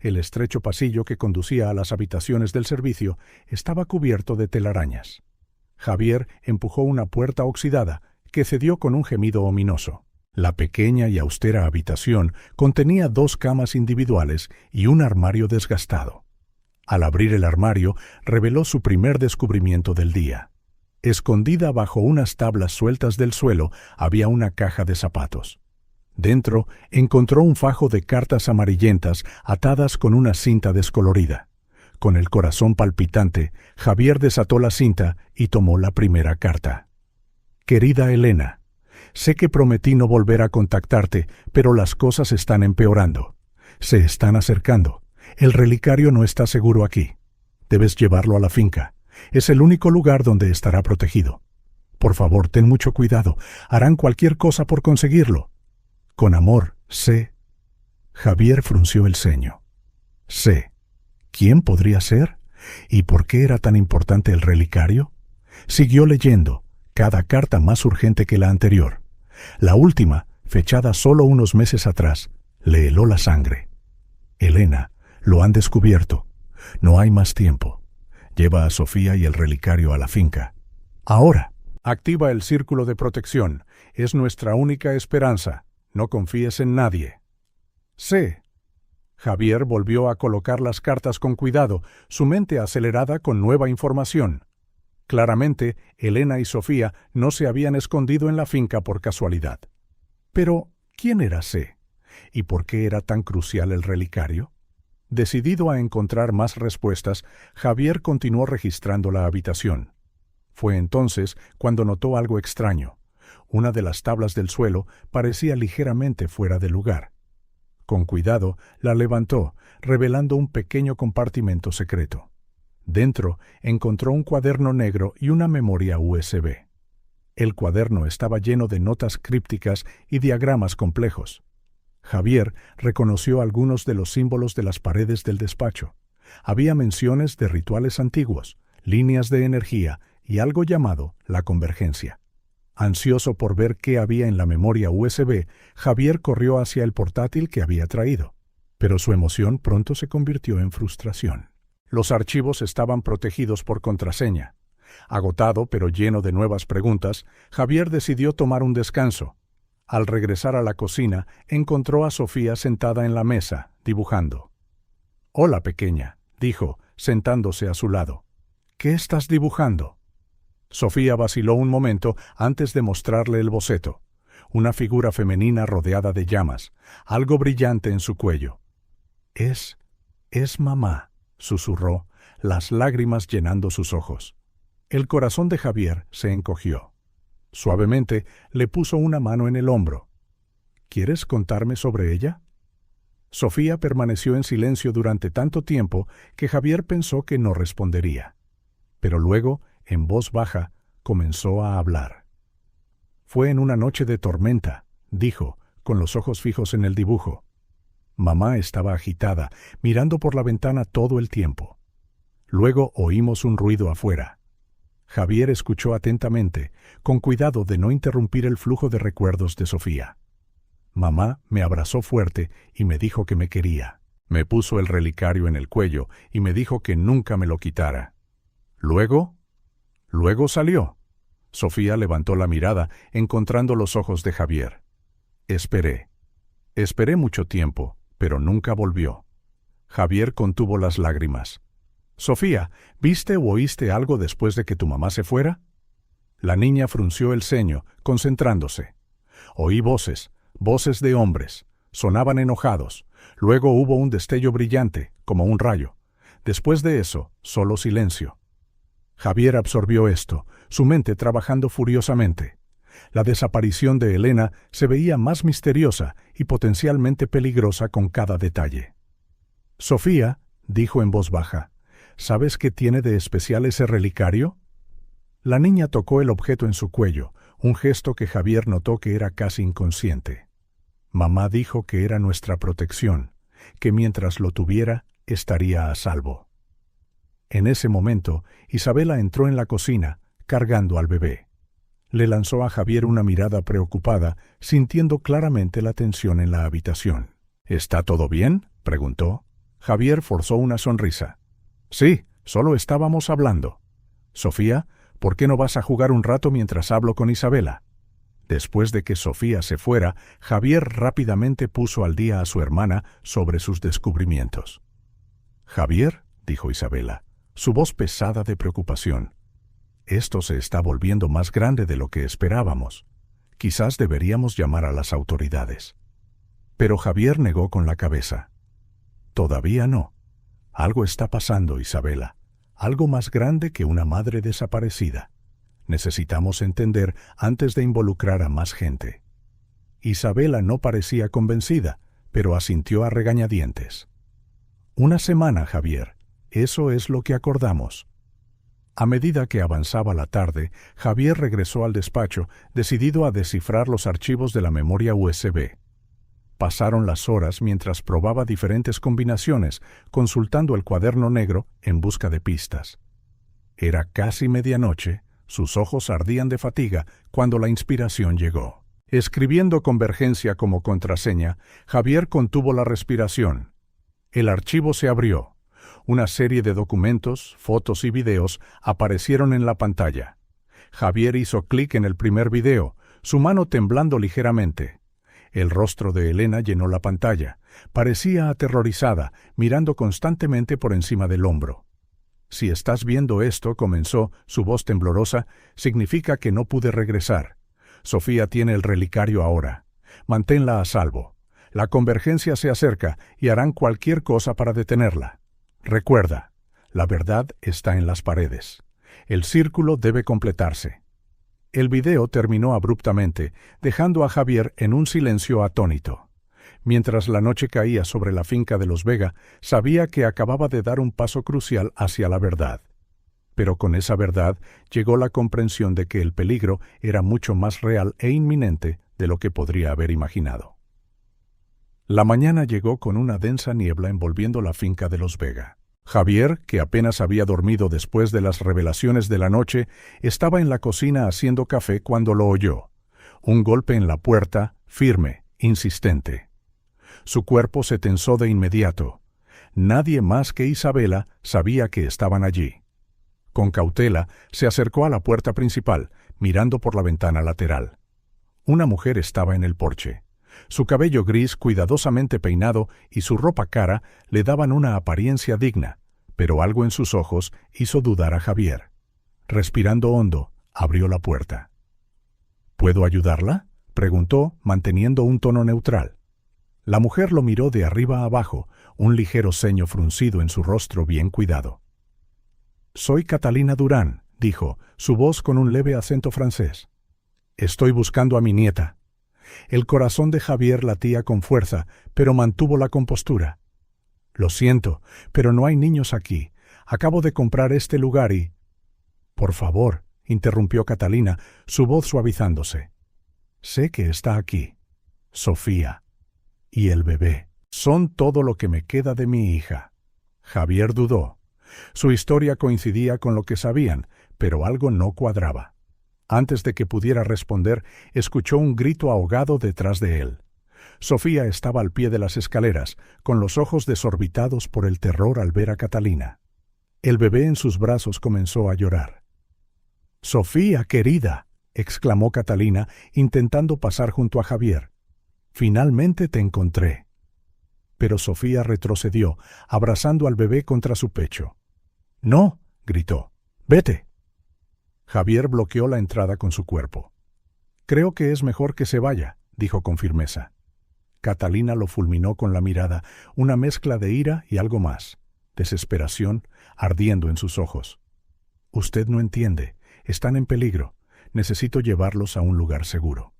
[SPEAKER 1] El estrecho pasillo que conducía a las habitaciones del servicio estaba cubierto de telarañas. Javier empujó una puerta oxidada que cedió con un gemido ominoso. La pequeña y austera habitación contenía 2 camas individuales y un armario desgastado. Al abrir el armario, reveló su primer descubrimiento del día. Escondida bajo unas tablas sueltas del suelo había una caja de zapatos. Dentro encontró un fajo de cartas amarillentas atadas con una cinta descolorida. Con el corazón palpitante, Javier desató la cinta y tomó la primera carta. Querida Elena, sé que prometí no volver a contactarte, pero las cosas están empeorando. Se están acercando. El relicario no está seguro aquí. Debes llevarlo a la finca. Es el único lugar donde estará protegido. Por favor, ten mucho cuidado. Harán cualquier cosa por conseguirlo. Con amor, C. Javier frunció el ceño. C. ¿Quién podría ser? ¿Y por qué era tan importante el relicario? Siguió leyendo, cada carta más urgente que la anterior. La última, fechada solo unos meses atrás, le heló la sangre. Elena, lo han descubierto. No hay más tiempo. Lleva a Sofía y el relicario a la finca. Ahora. Activa el círculo de protección. Es nuestra única esperanza. No confíes en nadie. C. Javier volvió a colocar las cartas con cuidado, su mente acelerada con nueva información. Claramente, Elena y Sofía no se habían escondido en la finca por casualidad. Pero, ¿quién era C? ¿Y por qué era tan crucial el relicario? Decidido a encontrar más respuestas, Javier continuó registrando la habitación. Fue entonces cuando notó algo extraño. Una de las tablas del suelo parecía ligeramente fuera de lugar. Con cuidado, la levantó, revelando un pequeño compartimento secreto. Dentro encontró un cuaderno negro y una memoria USB. El cuaderno estaba lleno de notas crípticas y diagramas complejos. Javier reconoció algunos de los símbolos de las paredes del despacho. Había menciones de rituales antiguos, líneas de energía y algo llamado la convergencia. Ansioso por ver qué había en la memoria USB, Javier corrió hacia el portátil que había traído. Pero su emoción pronto se convirtió en frustración. Los archivos estaban protegidos por contraseña. Agotado pero lleno de nuevas preguntas, Javier decidió tomar un descanso. Al regresar a la cocina, encontró a Sofía sentada en la mesa, dibujando. «Hola, pequeña», dijo, sentándose a su lado. «¿Qué estás dibujando?» Sofía vaciló un momento antes de mostrarle el boceto. Una figura femenina rodeada de llamas, algo brillante en su cuello. Es mamá», susurró, las lágrimas llenando sus ojos. El corazón de Javier se encogió. Suavemente le puso una mano en el hombro. ¿Quieres contarme sobre ella? Sofía permaneció en silencio durante tanto tiempo que Javier pensó que no respondería. Pero luego, en voz baja, comenzó a hablar. Fue en una noche de tormenta, dijo, con los ojos fijos en el dibujo. Mamá estaba agitada, mirando por la ventana todo el tiempo. Luego oímos un ruido afuera. Javier escuchó atentamente, con cuidado de no interrumpir el flujo de recuerdos de Sofía. Mamá me abrazó fuerte y me dijo que me quería. Me puso el relicario en el cuello y me dijo que nunca me lo quitara. Luego salió. Sofía levantó la mirada, encontrando los ojos de Javier. Esperé mucho tiempo, pero nunca volvió. Javier contuvo las lágrimas. Sofía, ¿viste o oíste algo después de que tu mamá se fuera? La niña frunció el ceño, concentrándose. Oí voces de hombres. Sonaban enojados. Luego hubo un destello brillante, como un rayo. Después de eso, solo silencio. Javier absorbió esto, su mente trabajando furiosamente. La desaparición de Elena se veía más misteriosa y potencialmente peligrosa con cada detalle. Sofía, dijo en voz baja, ¿sabes qué tiene de especial ese relicario? La niña tocó el objeto en su cuello, un gesto que Javier notó que era casi inconsciente. Mamá dijo que era nuestra protección, que mientras lo tuviera, estaría a salvo. En ese momento, Isabela entró en la cocina, cargando al bebé. Le lanzó a Javier una mirada preocupada, sintiendo claramente la tensión en la habitación. ¿Está todo bien?, preguntó. Javier forzó una sonrisa. Sí, solo estábamos hablando. Sofía, ¿por qué no vas a jugar un rato mientras hablo con Isabela? Después de que Sofía se fuera, Javier rápidamente puso al día a su hermana sobre sus descubrimientos. Javier, dijo Isabela, su voz pesada de preocupación. Esto se está volviendo más grande de lo que esperábamos. Quizás deberíamos llamar a las autoridades. Pero Javier negó con la cabeza. Todavía no. Algo está pasando, Isabela. Algo más grande que una madre desaparecida. Necesitamos entender antes de involucrar a más gente. Isabela no parecía convencida, pero asintió a regañadientes. Una semana, Javier. Eso es lo que acordamos. A medida que avanzaba la tarde, Javier regresó al despacho, decidido a descifrar los archivos de la memoria USB. Pasaron las horas mientras probaba diferentes combinaciones, consultando el cuaderno negro en busca de pistas. Era casi medianoche, sus ojos ardían de fatiga cuando la inspiración llegó. Escribiendo convergencia como contraseña, Javier contuvo la respiración. El archivo se abrió. Una serie de documentos, fotos y videos aparecieron en la pantalla. Javier hizo clic en el primer video, su mano temblando ligeramente. El rostro de Elena llenó la pantalla. Parecía aterrorizada, mirando constantemente por encima del hombro. Si estás viendo esto, comenzó, su voz temblorosa, significa que no pude regresar. Sofía tiene el relicario ahora. Manténla a salvo. La convergencia se acerca y harán cualquier cosa para detenerla. Recuerda, la verdad está en las paredes. El círculo debe completarse. El video terminó abruptamente, dejando a Javier en un silencio atónito. Mientras la noche caía sobre la finca de los Vega, sabía que acababa de dar un paso crucial hacia la verdad. Pero con esa verdad llegó la comprensión de que el peligro era mucho más real e inminente de lo que podría haber imaginado. La mañana llegó con una densa niebla envolviendo la finca de los Vega. Javier, que apenas había dormido después de las revelaciones de la noche, estaba en la cocina haciendo café cuando lo oyó. Un golpe en la puerta, firme, insistente. Su cuerpo se tensó de inmediato. Nadie más que Isabela sabía que estaban allí. Con cautela, se acercó a la puerta principal, mirando por la ventana lateral. Una mujer estaba en el porche. Su cabello gris cuidadosamente peinado y su ropa cara le daban una apariencia digna, pero algo en sus ojos hizo dudar a Javier. Respirando hondo, abrió la puerta. ¿Puedo ayudarla?, preguntó, manteniendo un tono neutral. La mujer lo miró de arriba a abajo, un ligero ceño fruncido en su rostro bien cuidado. «Soy Catalina Durán», dijo, su voz con un leve acento francés. Estoy buscando a mi nieta. El corazón de Javier latía con fuerza, pero mantuvo la compostura. Lo siento, pero no hay niños aquí. Acabo de comprar este lugar y... Por favor, interrumpió Catalina, su voz suavizándose. Sé que está aquí. Sofía. Y el bebé. Son todo lo que me queda de mi hija. Javier dudó. Su historia coincidía con lo que sabían, pero algo no cuadraba. Antes de que pudiera responder, escuchó un grito ahogado detrás de él. Sofía estaba al pie de las escaleras, con los ojos desorbitados por el terror al ver a Catalina. El bebé en sus brazos comenzó a llorar. «Sofía, querida», exclamó Catalina, intentando pasar junto a Javier. «Finalmente te encontré». Pero Sofía retrocedió, abrazando al bebé contra su pecho. «No», gritó. «Vete». Javier bloqueó la entrada con su cuerpo. «Creo que es mejor que se vaya», dijo con firmeza. Catalina lo fulminó con la mirada, una mezcla de ira y algo más, desesperación, ardiendo en sus ojos. «Usted no entiende. Están en peligro. Necesito llevarlos a un lugar seguro».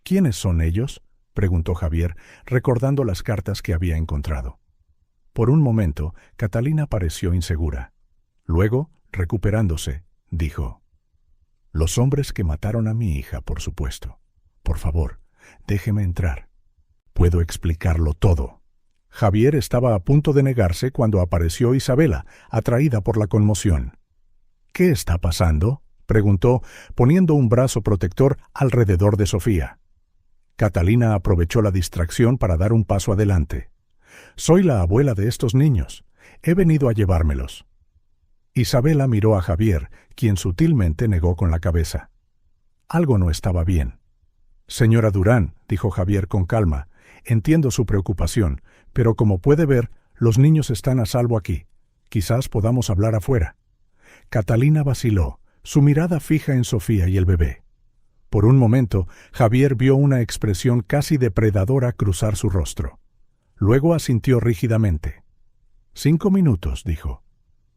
[SPEAKER 1] «¿Quiénes son ellos?», preguntó Javier, recordando las cartas que había encontrado. Por un momento, Catalina pareció insegura. Luego, recuperándose, dijo: «Los hombres que mataron a mi hija, por supuesto. Por favor, déjeme entrar. Puedo explicarlo todo». Javier estaba a punto de negarse cuando apareció Isabela, atraída por la conmoción. «¿Qué está pasando?», preguntó, poniendo un brazo protector alrededor de Sofía. Catalina aprovechó la distracción para dar un paso adelante. «Soy la abuela de estos niños. He venido a llevármelos». Isabela miró a Javier, quien sutilmente negó con la cabeza. Algo no estaba bien. «Señora Durán», dijo Javier con calma, «entiendo su preocupación, pero como puede ver, los niños están a salvo aquí. Quizás podamos hablar afuera». Catalina vaciló, su mirada fija en Sofía y el bebé. Por un momento, Javier vio una expresión casi depredadora cruzar su rostro. Luego asintió rígidamente. «5 minutos», dijo.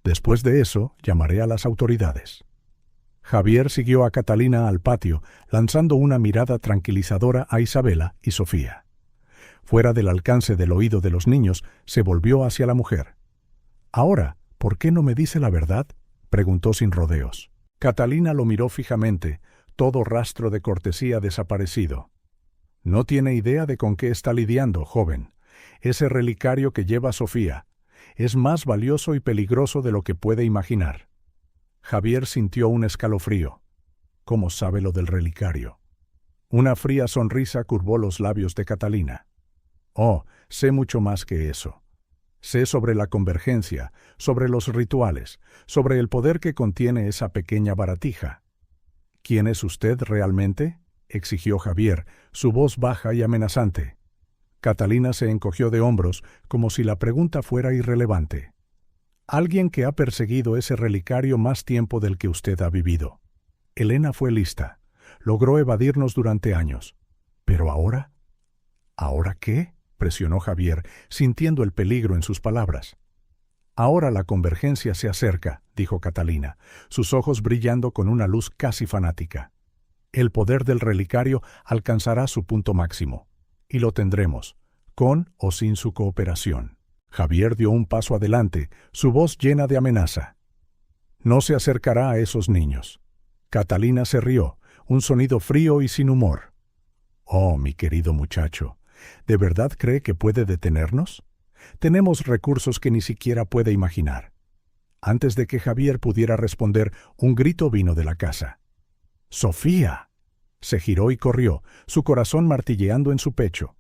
[SPEAKER 1] «Después de eso, llamaré a las autoridades». Javier siguió a Catalina al patio, lanzando una mirada tranquilizadora a Isabela y Sofía. Fuera del alcance del oído de los niños, se volvió hacia la mujer. «Ahora, ¿por qué no me dice la verdad?», preguntó sin rodeos. Catalina lo miró fijamente, todo rastro de cortesía desaparecido. «No tiene idea de con qué está lidiando, joven. Ese relicario que lleva Sofía es más valioso y peligroso de lo que puede imaginar». Javier sintió un escalofrío. ¿Cómo sabe lo del relicario? Una fría sonrisa curvó los labios de Catalina. «Oh, sé mucho más que eso. Sé sobre la convergencia, sobre los rituales, sobre el poder que contiene esa pequeña baratija». «¿Quién es usted realmente?», exigió Javier, su voz baja y amenazante. Catalina se encogió de hombros, como si la pregunta fuera irrelevante. «Alguien que ha perseguido ese relicario más tiempo del que usted ha vivido. Elena fue lista. Logró evadirnos durante años. Pero ahora...» «¿Ahora qué?», presionó Javier, sintiendo el peligro en sus palabras. «Ahora la convergencia se acerca», dijo Catalina, sus ojos brillando con una luz casi fanática. «El poder del relicario alcanzará su punto máximo, y lo tendremos, con o sin su cooperación». Javier dio un paso adelante, su voz llena de amenaza. «No se acercará a esos niños». Catalina se rió, un sonido frío y sin humor. «Oh, mi querido muchacho, ¿de verdad cree que puede detenernos? Tenemos recursos que ni siquiera puede imaginar». Antes de que Javier pudiera responder, un grito vino de la casa. «¡Sofía!». Se giró y corrió, su corazón martilleando en su pecho.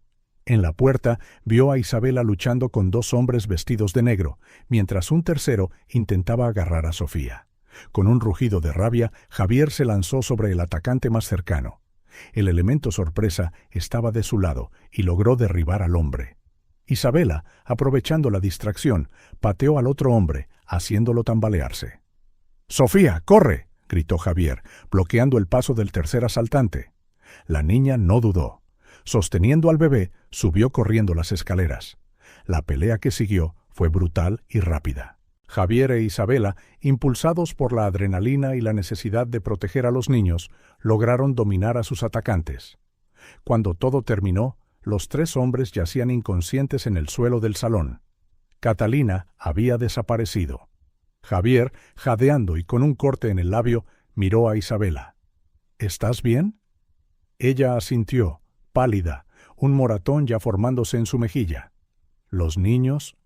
[SPEAKER 1] En la puerta vio a Isabela luchando con 2 hombres vestidos de negro, mientras un tercero intentaba agarrar a Sofía. Con un rugido de rabia, Javier se lanzó sobre el atacante más cercano. El elemento sorpresa estaba de su lado y logró derribar al hombre. Isabela, aprovechando la distracción, pateó al otro hombre, haciéndolo tambalearse. «¡Sofía, corre!», gritó Javier, bloqueando el paso del tercer asaltante. La niña no dudó. Sosteniendo al bebé, subió corriendo las escaleras. La pelea que siguió fue brutal y rápida. Javier e Isabela, impulsados por la adrenalina y la necesidad de proteger a los niños, lograron dominar a sus atacantes. Cuando todo terminó, los 3 hombres yacían inconscientes en el suelo del salón. Catalina había desaparecido. Javier, jadeando y con un corte en el labio, miró a Isabela. ¿Estás bien? Ella asintió, pálida, un moratón ya formándose en su mejilla. ¿Los niños?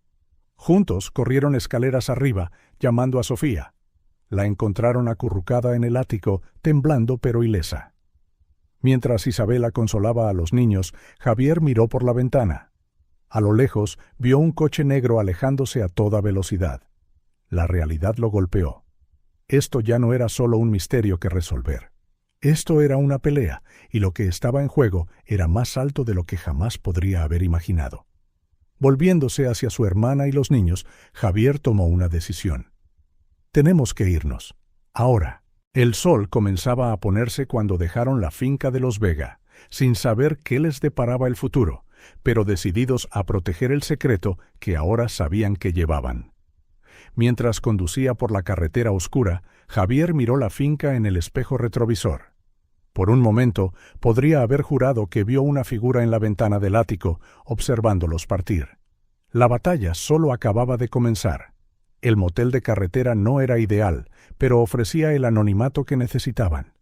[SPEAKER 1] Juntos corrieron escaleras arriba, llamando a Sofía. La encontraron acurrucada en el ático, temblando pero ilesa. Mientras Isabela consolaba a los niños, Javier miró por la ventana. A lo lejos vio un coche negro alejándose a toda velocidad. La realidad lo golpeó. Esto ya no era solo un misterio que resolver. Esto era una pelea, y lo que estaba en juego era más alto de lo que jamás podría haber imaginado. Volviéndose hacia su hermana y los niños, Javier tomó una decisión. Tenemos que irnos. Ahora. El sol comenzaba a ponerse cuando dejaron la finca de los Vega, sin saber qué les deparaba el futuro, pero decididos a proteger el secreto que ahora sabían que llevaban. Mientras conducía por la carretera oscura, Javier miró la finca en el espejo retrovisor. Por un momento, podría haber jurado que vio una figura en la ventana del ático, observándolos partir. La batalla solo acababa de comenzar. El motel de carretera no era ideal, pero ofrecía el anonimato que necesitaban.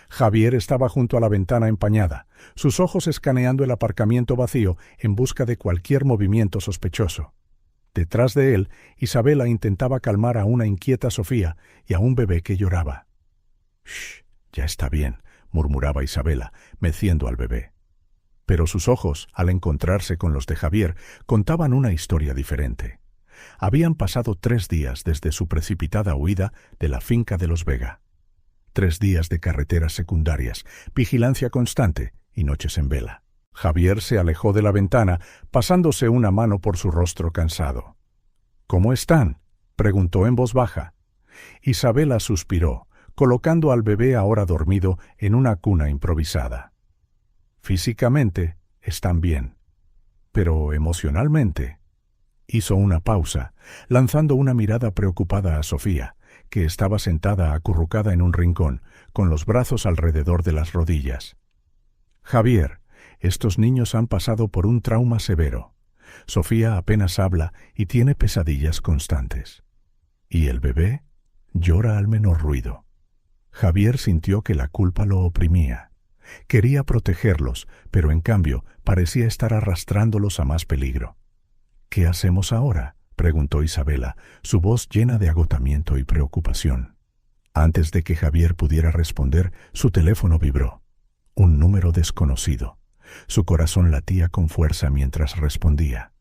[SPEAKER 1] Javier estaba junto a la ventana empañada, sus ojos escaneando el aparcamiento vacío en busca de cualquier movimiento sospechoso. Detrás de él, Isabela intentaba calmar a una inquieta Sofía y a un bebé que lloraba. «Shh, ya está bien», murmuraba Isabela, meciendo al bebé. Pero sus ojos, al encontrarse con los de Javier, contaban una historia diferente. Habían pasado 3 días desde su precipitada huida de la finca de los Vega. 3 días de carreteras secundarias, vigilancia constante y noches en vela. Javier se alejó de la ventana, pasándose una mano por su rostro cansado. «¿Cómo están?», preguntó en voz baja. Isabela suspiró, colocando al bebé ahora dormido en una cuna improvisada. «Físicamente están bien, pero emocionalmente». Hizo una pausa, lanzando una mirada preocupada a Sofía, que estaba sentada acurrucada en un rincón, con los brazos alrededor de las rodillas. «Javier, estos niños han pasado por un trauma severo. Sofía apenas habla y tiene pesadillas constantes. Y el bebé llora al menor ruido». Javier sintió que la culpa lo oprimía. Quería protegerlos, pero en cambio parecía estar arrastrándolos a más peligro. «¿Qué hacemos ahora?», preguntó Isabela, su voz llena de agotamiento y preocupación. Antes de que Javier pudiera responder, su teléfono vibró. Un número desconocido. Su corazón latía con fuerza mientras respondía.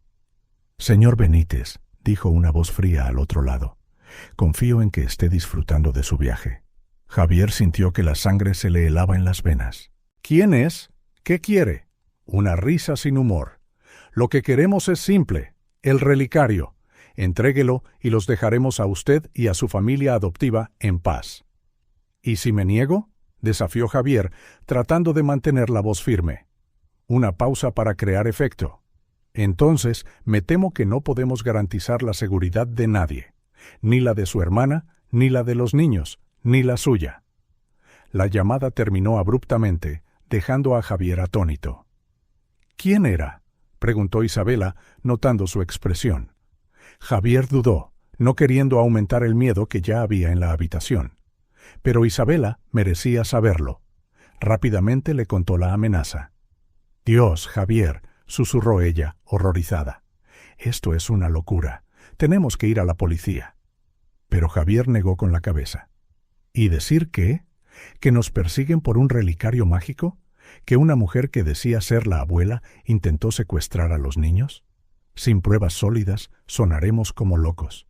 [SPEAKER 1] «Señor Benítez», dijo una voz fría al otro lado. «Confío en que esté disfrutando de su viaje». Javier sintió que la sangre se le helaba en las venas. «¿Quién es? ¿Qué quiere?». Una risa sin humor. «Lo que queremos es simple. El relicario. Entréguelo y los dejaremos a usted y a su familia adoptiva en paz». «¿Y si me niego?», desafió Javier, tratando de mantener la voz firme. Una pausa para crear efecto. «Entonces, me temo que no podemos garantizar la seguridad de nadie, ni la de su hermana, ni la de los niños, ni la suya». La llamada terminó abruptamente, dejando a Javier atónito. «¿Quién era?», preguntó Isabela, notando su expresión. Javier dudó, no queriendo aumentar el miedo que ya había en la habitación. Pero Isabela merecía saberlo. Rápidamente le contó la amenaza. «Dios, Javier», susurró ella, horrorizada. «Esto es una locura. Tenemos que ir a la policía». Pero Javier negó con la cabeza. «¿Y decir qué? ¿Que nos persiguen por un relicario mágico? ¿Que una mujer que decía ser la abuela intentó secuestrar a los niños? Sin pruebas sólidas, sonaremos como locos».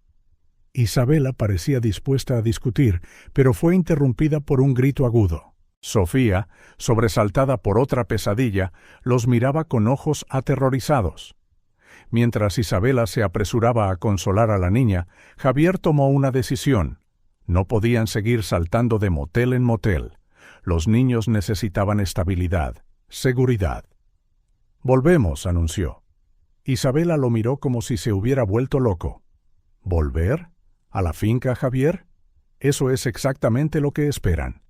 [SPEAKER 1] Isabela parecía dispuesta a discutir, pero fue interrumpida por un grito agudo. Sofía, sobresaltada por otra pesadilla, los miraba con ojos aterrorizados. Mientras Isabela se apresuraba a consolar a la niña, Javier tomó una decisión. No podían seguir saltando de motel en motel. Los niños necesitaban estabilidad, seguridad. «Volvemos», anunció. Isabela lo miró como si se hubiera vuelto loco. «¿Volver? ¿A la finca, Javier? Eso es exactamente lo que esperan.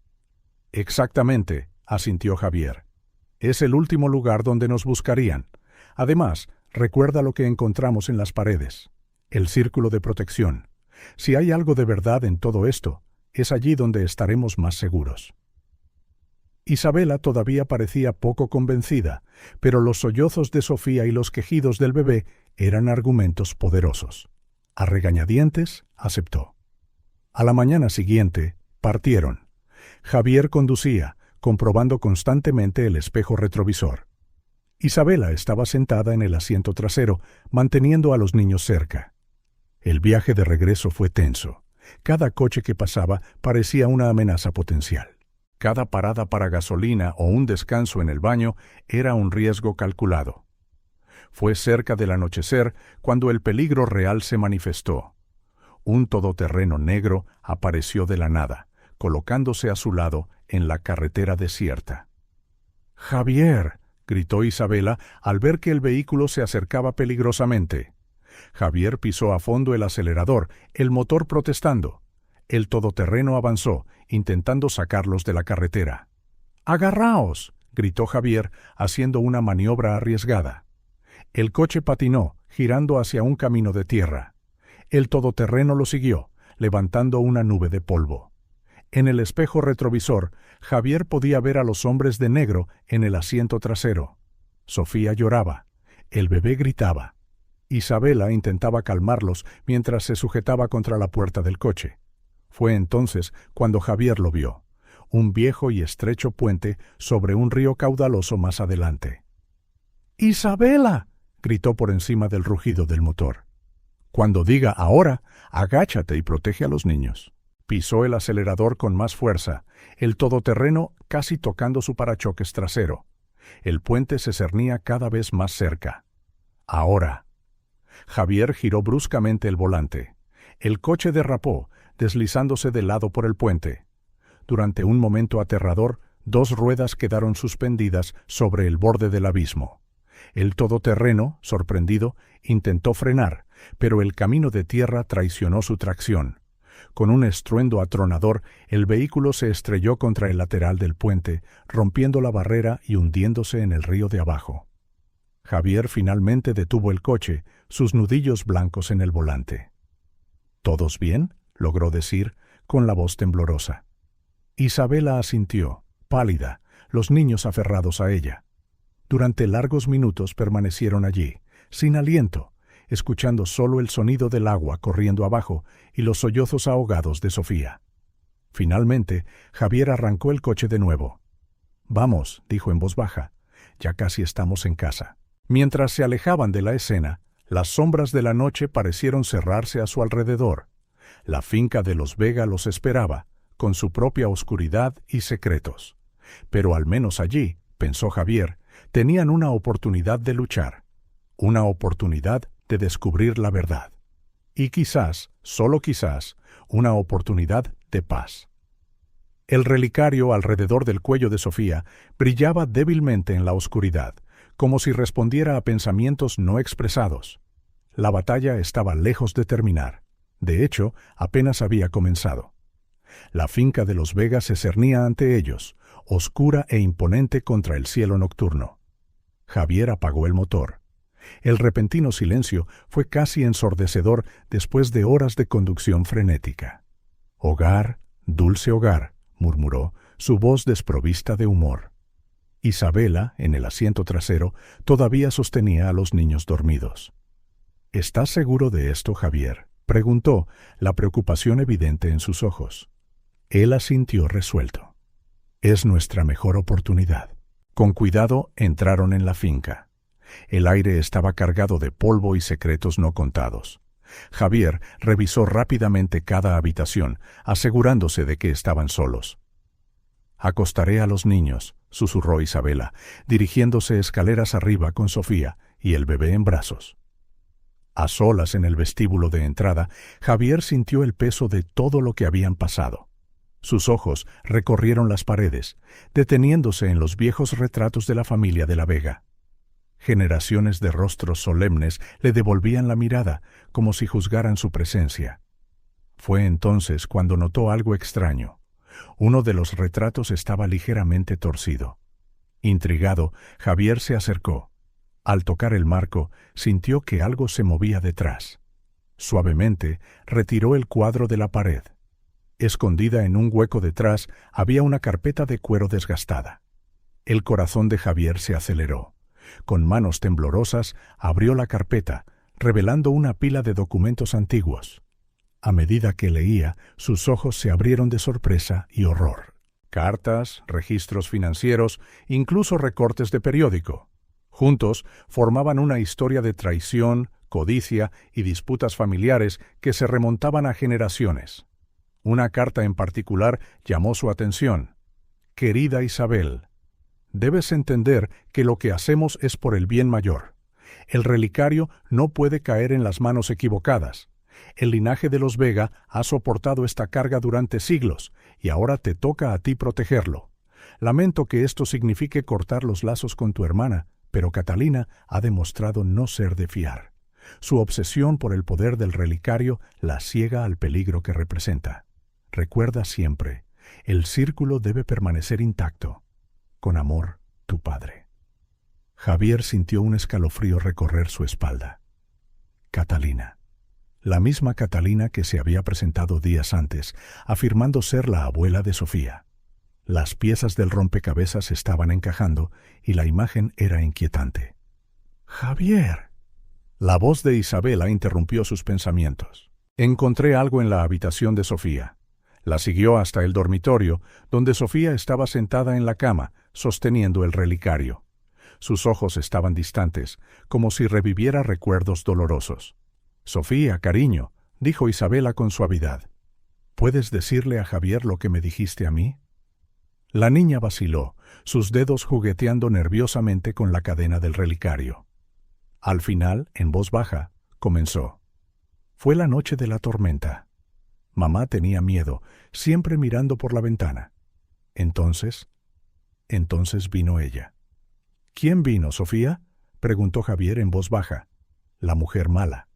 [SPEAKER 1] Exactamente, asintió Javier. Es el último lugar donde nos buscarían. Además, recuerda lo que encontramos en las paredes. El círculo de protección. Si hay algo de verdad en todo esto, es allí donde estaremos más seguros. Isabela todavía parecía poco convencida, pero los sollozos de Sofía y los quejidos del bebé eran argumentos poderosos. A regañadientes, aceptó. A la mañana siguiente, partieron. Javier conducía, comprobando constantemente el espejo retrovisor. Isabela estaba sentada en el asiento trasero, manteniendo a los niños cerca. El viaje de regreso fue tenso. Cada coche que pasaba parecía una amenaza potencial. Cada parada para gasolina o un descanso en el baño era un riesgo calculado. Fue cerca del anochecer cuando el peligro real se manifestó. Un todoterreno negro apareció de la nada, colocándose a su lado en la carretera desierta. «¡Javier!», gritó Isabela al ver que el vehículo se acercaba peligrosamente. Javier pisó a fondo el acelerador, el motor protestando. El todoterreno avanzó, intentando sacarlos de la carretera. «¡Agarraos!», gritó Javier, haciendo una maniobra arriesgada. El coche patinó, girando hacia un camino de tierra. El todoterreno lo siguió, levantando una nube de polvo. En el espejo retrovisor, Javier podía ver a los hombres de negro en el asiento trasero. Sofía lloraba. El bebé gritaba. Isabela intentaba calmarlos mientras se sujetaba contra la puerta del coche. Fue entonces cuando Javier lo vio, un viejo y estrecho puente sobre un río caudaloso más adelante. «¡Isabela!», gritó por encima del rugido del motor. «Cuando diga ahora, agáchate y protege a los niños». Pisó el acelerador con más fuerza, el todoterreno casi tocando su parachoques trasero. El puente se cernía cada vez más cerca. «Ahora». Javier giró bruscamente el volante. El coche derrapó, deslizándose de lado por el puente. Durante un momento aterrador, dos ruedas quedaron suspendidas sobre el borde del abismo. El todoterreno, sorprendido, intentó frenar, pero el camino de tierra traicionó su tracción. Con un estruendo atronador, el vehículo se estrelló contra el lateral del puente, rompiendo la barrera y hundiéndose en el río de abajo. Javier finalmente detuvo el coche, sus nudillos blancos en el volante. «¿Todos bien?», logró decir, con la voz temblorosa. Isabela asintió, pálida, los niños aferrados a ella. Durante largos minutos permanecieron allí, sin aliento, escuchando solo el sonido del agua corriendo abajo y los sollozos ahogados de Sofía. Finalmente, Javier arrancó el coche de nuevo. «Vamos», dijo en voz baja, «ya casi estamos en casa». Mientras se alejaban de la escena, las sombras de la noche parecieron cerrarse a su alrededor. La finca de los Vega los esperaba, con su propia oscuridad y secretos. Pero al menos allí, pensó Javier, tenían una oportunidad de luchar, una oportunidad de descubrir la verdad. Y quizás, solo quizás, una oportunidad de paz. El relicario alrededor del cuello de Sofía brillaba débilmente en la oscuridad, como si respondiera a pensamientos no expresados. La batalla estaba lejos de terminar. De hecho, apenas había comenzado. La finca de los Vega se cernía ante ellos, oscura e imponente contra el cielo nocturno. Javier apagó el motor. El repentino silencio fue casi ensordecedor después de horas de conducción frenética. «Hogar, dulce hogar», murmuró, su voz desprovista de humor. Isabela, en el asiento trasero, todavía sostenía a los niños dormidos. «¿Estás seguro de esto, Javier?», preguntó, la preocupación evidente en sus ojos. Él asintió resuelto. «Es nuestra mejor oportunidad». Con cuidado entraron en la finca. El aire estaba cargado de polvo y secretos no contados. Javier revisó rápidamente cada habitación, asegurándose de que estaban solos. «Acostaré a los niños», susurró Isabela, dirigiéndose escaleras arriba con Sofía y el bebé en brazos. A solas en el vestíbulo de entrada, Javier sintió el peso de todo lo que habían pasado. Sus ojos recorrieron las paredes, deteniéndose en los viejos retratos de la familia de la Vega. Generaciones de rostros solemnes le devolvían la mirada, como si juzgaran su presencia. Fue entonces cuando notó algo extraño. Uno de los retratos estaba ligeramente torcido. Intrigado, Javier se acercó. Al tocar el marco, sintió que algo se movía detrás. Suavemente, retiró el cuadro de la pared. Escondida en un hueco detrás había una carpeta de cuero desgastada. El corazón de Javier se aceleró. Con manos temblorosas, abrió la carpeta, revelando una pila de documentos antiguos. A medida que leía, sus ojos se abrieron de sorpresa y horror. Cartas, registros financieros, incluso recortes de periódico. Juntos formaban una historia de traición, codicia y disputas familiares que se remontaban a generaciones. Una carta en particular llamó su atención. Querida Isabel, debes entender que lo que hacemos es por el bien mayor. El relicario no puede caer en las manos equivocadas. El linaje de los Vega ha soportado esta carga durante siglos y ahora te toca a ti protegerlo. Lamento que esto signifique cortar los lazos con tu hermana, pero Catalina ha demostrado no ser de fiar. Su obsesión por el poder del relicario la ciega al peligro que representa. Recuerda siempre, el círculo debe permanecer intacto. Con amor, tu padre. Javier sintió un escalofrío recorrer su espalda. Catalina. La misma Catalina que se había presentado días antes, afirmando ser la abuela de Sofía. Las piezas del rompecabezas estaban encajando y la imagen era inquietante. ¡Javier! La voz de Isabela interrumpió sus pensamientos. Encontré algo en la habitación de Sofía. La siguió hasta el dormitorio, donde Sofía estaba sentada en la cama, sosteniendo el relicario. Sus ojos estaban distantes, como si reviviera recuerdos dolorosos. «Sofía, cariño», dijo Isabela con suavidad. «¿Puedes decirle a Javier lo que me dijiste a mí?» La niña vaciló, sus dedos jugueteando nerviosamente con la cadena del relicario. Al final, en voz baja, comenzó. «Fue la noche de la tormenta. Mamá tenía miedo, siempre mirando por la ventana. Entonces vino ella». «¿Quién vino, Sofía?», preguntó Javier en voz baja. «La mujer mala.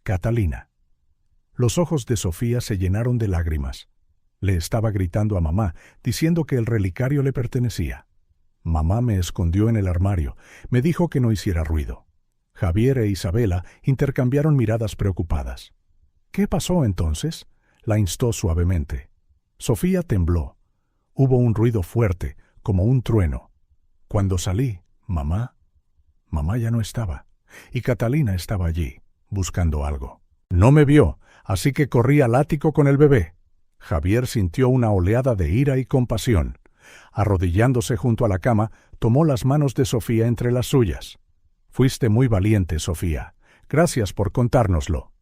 [SPEAKER 1] Catalina». Los ojos de Sofía se llenaron de lágrimas. Le estaba gritando a mamá, diciendo que el relicario le pertenecía. Mamá me escondió en el armario, me dijo que no hiciera ruido. Javier e Isabela intercambiaron miradas preocupadas. «¿Qué pasó entonces?», la instó suavemente. Sofía tembló. Hubo un ruido fuerte, como un trueno. Cuando salí, mamá ya no estaba, y Catalina estaba allí, buscando algo. No me vio, así que corrí al ático con el bebé. Javier sintió una oleada de ira y compasión. Arrodillándose junto a la cama, tomó las manos de Sofía entre las suyas. «Fuiste muy valiente, Sofía. Gracias por contárnoslo».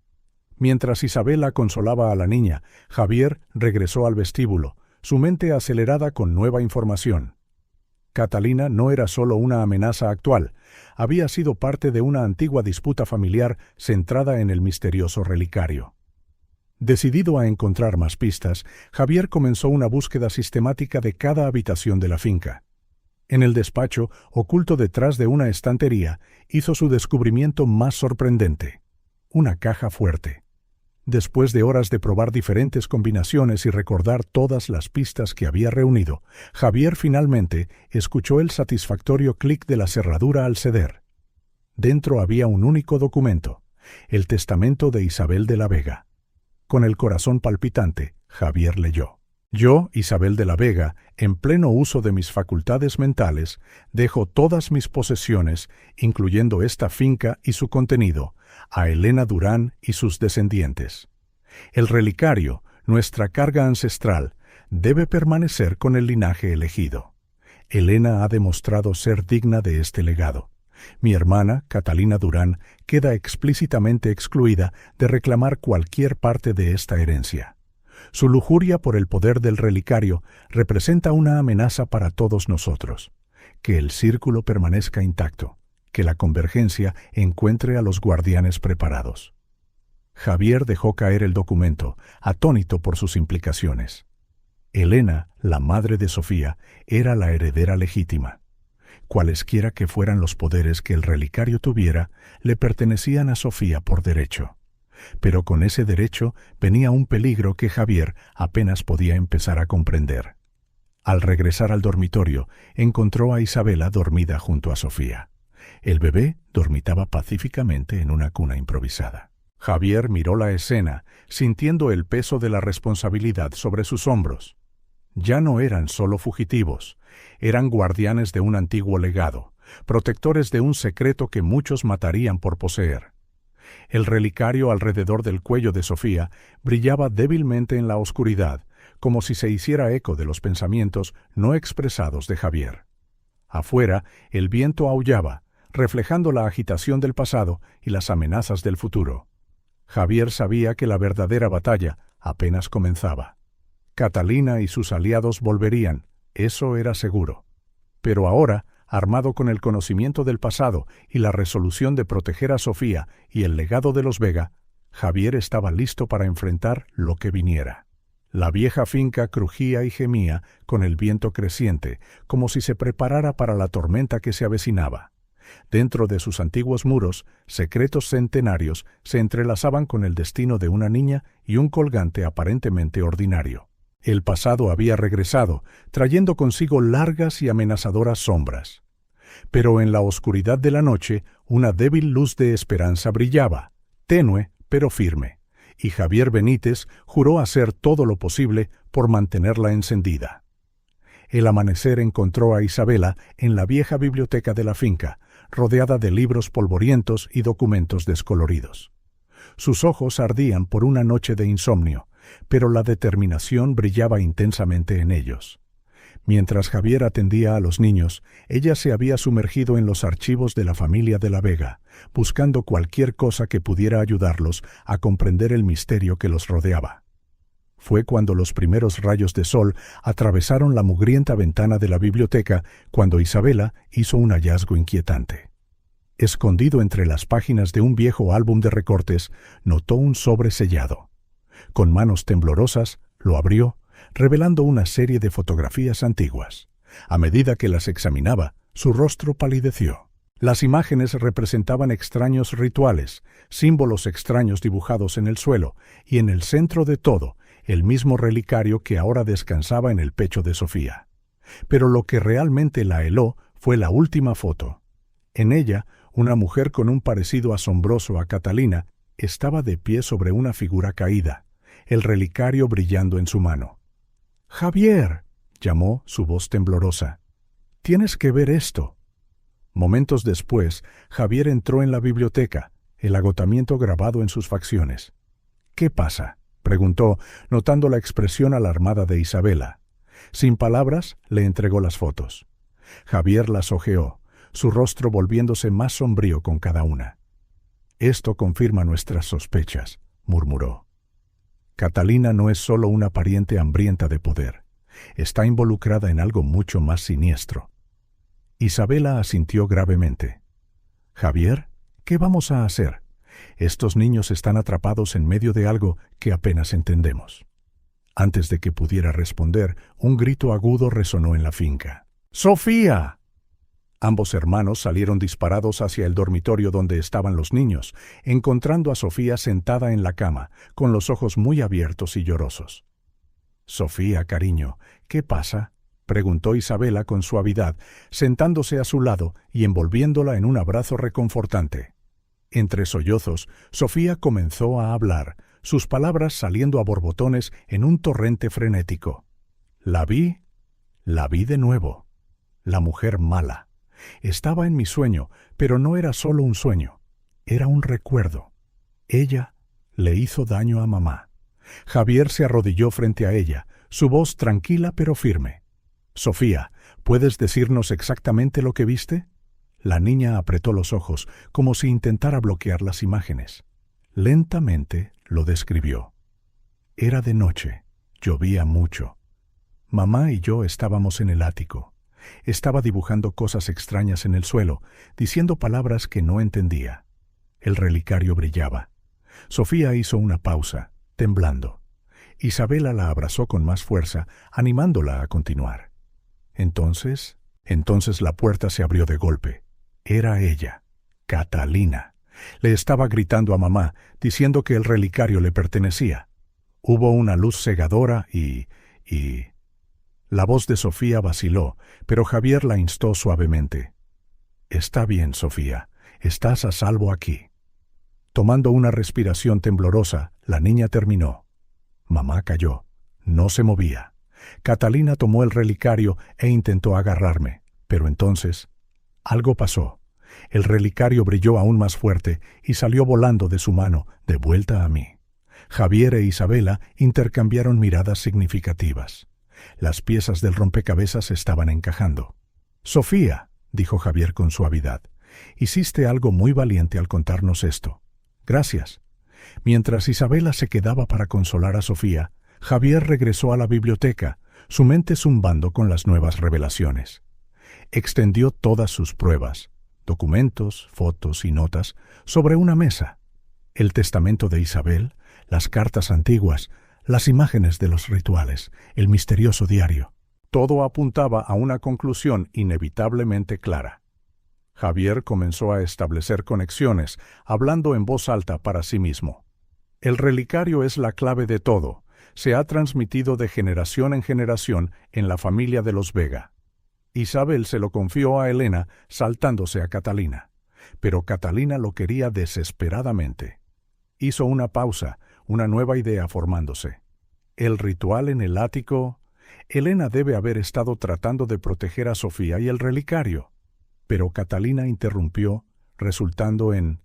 [SPEAKER 1] Mientras Isabela consolaba a la niña, Javier regresó al vestíbulo, su mente acelerada con nueva información. Catalina no era solo una amenaza actual, había sido parte de una antigua disputa familiar centrada en el misterioso relicario. Decidido a encontrar más pistas, Javier comenzó una búsqueda sistemática de cada habitación de la finca. En el despacho, oculto detrás de una estantería, hizo su descubrimiento más sorprendente: una caja fuerte. Después de horas de probar diferentes combinaciones y recordar todas las pistas que había reunido, Javier finalmente escuchó el satisfactorio clic de la cerradura al ceder. Dentro había un único documento, el testamento de Isabel de la Vega. Con el corazón palpitante, Javier leyó: «Yo, Isabel de la Vega, en pleno uso de mis facultades mentales, dejo todas mis posesiones, incluyendo esta finca y su contenido, a Elena Durán y sus descendientes. El relicario, nuestra carga ancestral, debe permanecer con el linaje elegido. Elena ha demostrado ser digna de este legado. Mi hermana, Catalina Durán, queda explícitamente excluida de reclamar cualquier parte de esta herencia. Su lujuria por el poder del relicario representa una amenaza para todos nosotros. Que el círculo permanezca intacto, que la convergencia encuentre a los guardianes preparados». Javier dejó caer el documento, atónito por sus implicaciones. Elena, la madre de Sofía, era la heredera legítima. Cualesquiera que fueran los poderes que el relicario tuviera, le pertenecían a Sofía por derecho. Pero con ese derecho venía un peligro que Javier apenas podía empezar a comprender. Al regresar al dormitorio, encontró a Isabela dormida junto a Sofía. El bebé dormitaba pacíficamente en una cuna improvisada. Javier miró la escena, sintiendo el peso de la responsabilidad sobre sus hombros. Ya no eran solo fugitivos, eran guardianes de un antiguo legado, protectores de un secreto que muchos matarían por poseer. El relicario alrededor del cuello de Sofía brillaba débilmente en la oscuridad, como si se hiciera eco de los pensamientos no expresados de Javier. Afuera, el viento aullaba, reflejando la agitación del pasado y las amenazas del futuro. Javier sabía que la verdadera batalla apenas comenzaba. Catalina y sus aliados volverían, eso era seguro. Pero ahora, armado con el conocimiento del pasado y la resolución de proteger a Sofía y el legado de los Vega, Javier estaba listo para enfrentar lo que viniera. La vieja finca crujía y gemía con el viento creciente, como si se preparara para la tormenta que se avecinaba. Dentro de sus antiguos muros, secretos centenarios se entrelazaban con el destino de una niña y un colgante aparentemente ordinario. El pasado había regresado, trayendo consigo largas y amenazadoras sombras. Pero en la oscuridad de la noche, una débil luz de esperanza brillaba, tenue pero firme, y Javier Benítez juró hacer todo lo posible por mantenerla encendida. El amanecer encontró a Isabela en la vieja biblioteca de la finca, rodeada de libros polvorientos y documentos descoloridos. Sus ojos ardían por una noche de insomnio, pero la determinación brillaba intensamente en ellos. Mientras Javier atendía a los niños, ella se había sumergido en los archivos de la familia de la Vega, buscando cualquier cosa que pudiera ayudarlos a comprender el misterio que los rodeaba. Fue cuando los primeros rayos de sol atravesaron la mugrienta ventana de la biblioteca cuando Isabela hizo un hallazgo inquietante. Escondido entre las páginas de un viejo álbum de recortes, notó un sobre sellado. Con manos temblorosas, lo abrió, revelando una serie de fotografías antiguas. A medida que las examinaba, su rostro palideció. Las imágenes representaban extraños rituales, símbolos extraños dibujados en el suelo, y en el centro de todo, el mismo relicario que ahora descansaba en el pecho de Sofía. Pero lo que realmente la heló fue la última foto. En ella, una mujer con un parecido asombroso a Catalina estaba de pie sobre una figura caída, el relicario brillando en su mano. «¡Javier!», llamó su voz temblorosa. «Tienes que ver esto». Momentos después, Javier entró en la biblioteca, el agotamiento grabado en sus facciones. «¿Qué pasa?», preguntó, notando la expresión alarmada de Isabela. Sin palabras, le entregó las fotos. Javier las hojeó, su rostro volviéndose más sombrío con cada una. «Esto confirma nuestras sospechas», murmuró. «Catalina no es solo una pariente hambrienta de poder. Está involucrada en algo mucho más siniestro». Isabela asintió gravemente. «Javier, ¿qué vamos a hacer? Estos niños están atrapados en medio de algo que apenas entendemos». Antes de que pudiera responder, un grito agudo resonó en la finca. «¡Sofía!». Ambos hermanos salieron disparados hacia el dormitorio donde estaban los niños, encontrando a Sofía sentada en la cama, con los ojos muy abiertos y llorosos. «Sofía, cariño, ¿qué pasa?», preguntó Isabela con suavidad, sentándose a su lado y envolviéndola en un abrazo reconfortante. Entre sollozos, Sofía comenzó a hablar, sus palabras saliendo a borbotones en un torrente frenético. La vi de nuevo. La mujer mala. Estaba en mi sueño, pero no era solo un sueño. Era un recuerdo. Ella le hizo daño a mamá». Javier se arrodilló frente a ella, su voz tranquila pero firme. «Sofía, ¿puedes decirnos exactamente lo que viste?». La niña apretó los ojos, como si intentara bloquear las imágenes. Lentamente lo describió. «Era de noche, llovía mucho. Mamá y yo estábamos en el ático. Estaba dibujando cosas extrañas en el suelo, diciendo palabras que no entendía. El relicario brillaba. Sofía hizo una pausa, temblando. Isabela la abrazó con más fuerza, animándola a continuar. Entonces la puerta se abrió de golpe. Era ella, Catalina, Le estaba gritando a mamá, diciendo que el relicario le pertenecía. Hubo una luz cegadora y... La voz de Sofía vaciló, pero Javier la instó suavemente. «Está bien, Sofía, estás a salvo aquí». Tomando una respiración temblorosa, la niña terminó. Mamá calló. No se movía. Catalina tomó el relicario e intentó agarrarme, pero entonces algo pasó. El relicario brilló aún más fuerte y salió volando de su mano, de vuelta a mí. Javier e Isabela intercambiaron miradas significativas. Las piezas del rompecabezas estaban encajando. «Sofía», dijo Javier con suavidad, «hiciste algo muy valiente al contarnos esto. Gracias». Mientras Isabela se quedaba para consolar a Sofía, Javier regresó a la biblioteca, su mente zumbando con las nuevas revelaciones. Extendió todas sus pruebas, documentos, fotos y notas, sobre una mesa. El testamento de Isabel, las cartas antiguas, las imágenes de los rituales, el misterioso diario. Todo apuntaba a una conclusión inevitablemente clara. Javier comenzó a establecer conexiones, hablando en voz alta para sí mismo. El relicario es la clave de todo. Se ha transmitido de generación en generación en la familia de los Vega. Isabel se lo confió a Elena, saltándose a Catalina. Pero Catalina lo quería desesperadamente. Hizo una pausa, una nueva idea formándose. El ritual en el ático. Elena debe haber estado tratando de proteger a Sofía y el relicario. Pero Catalina interrumpió, resultando en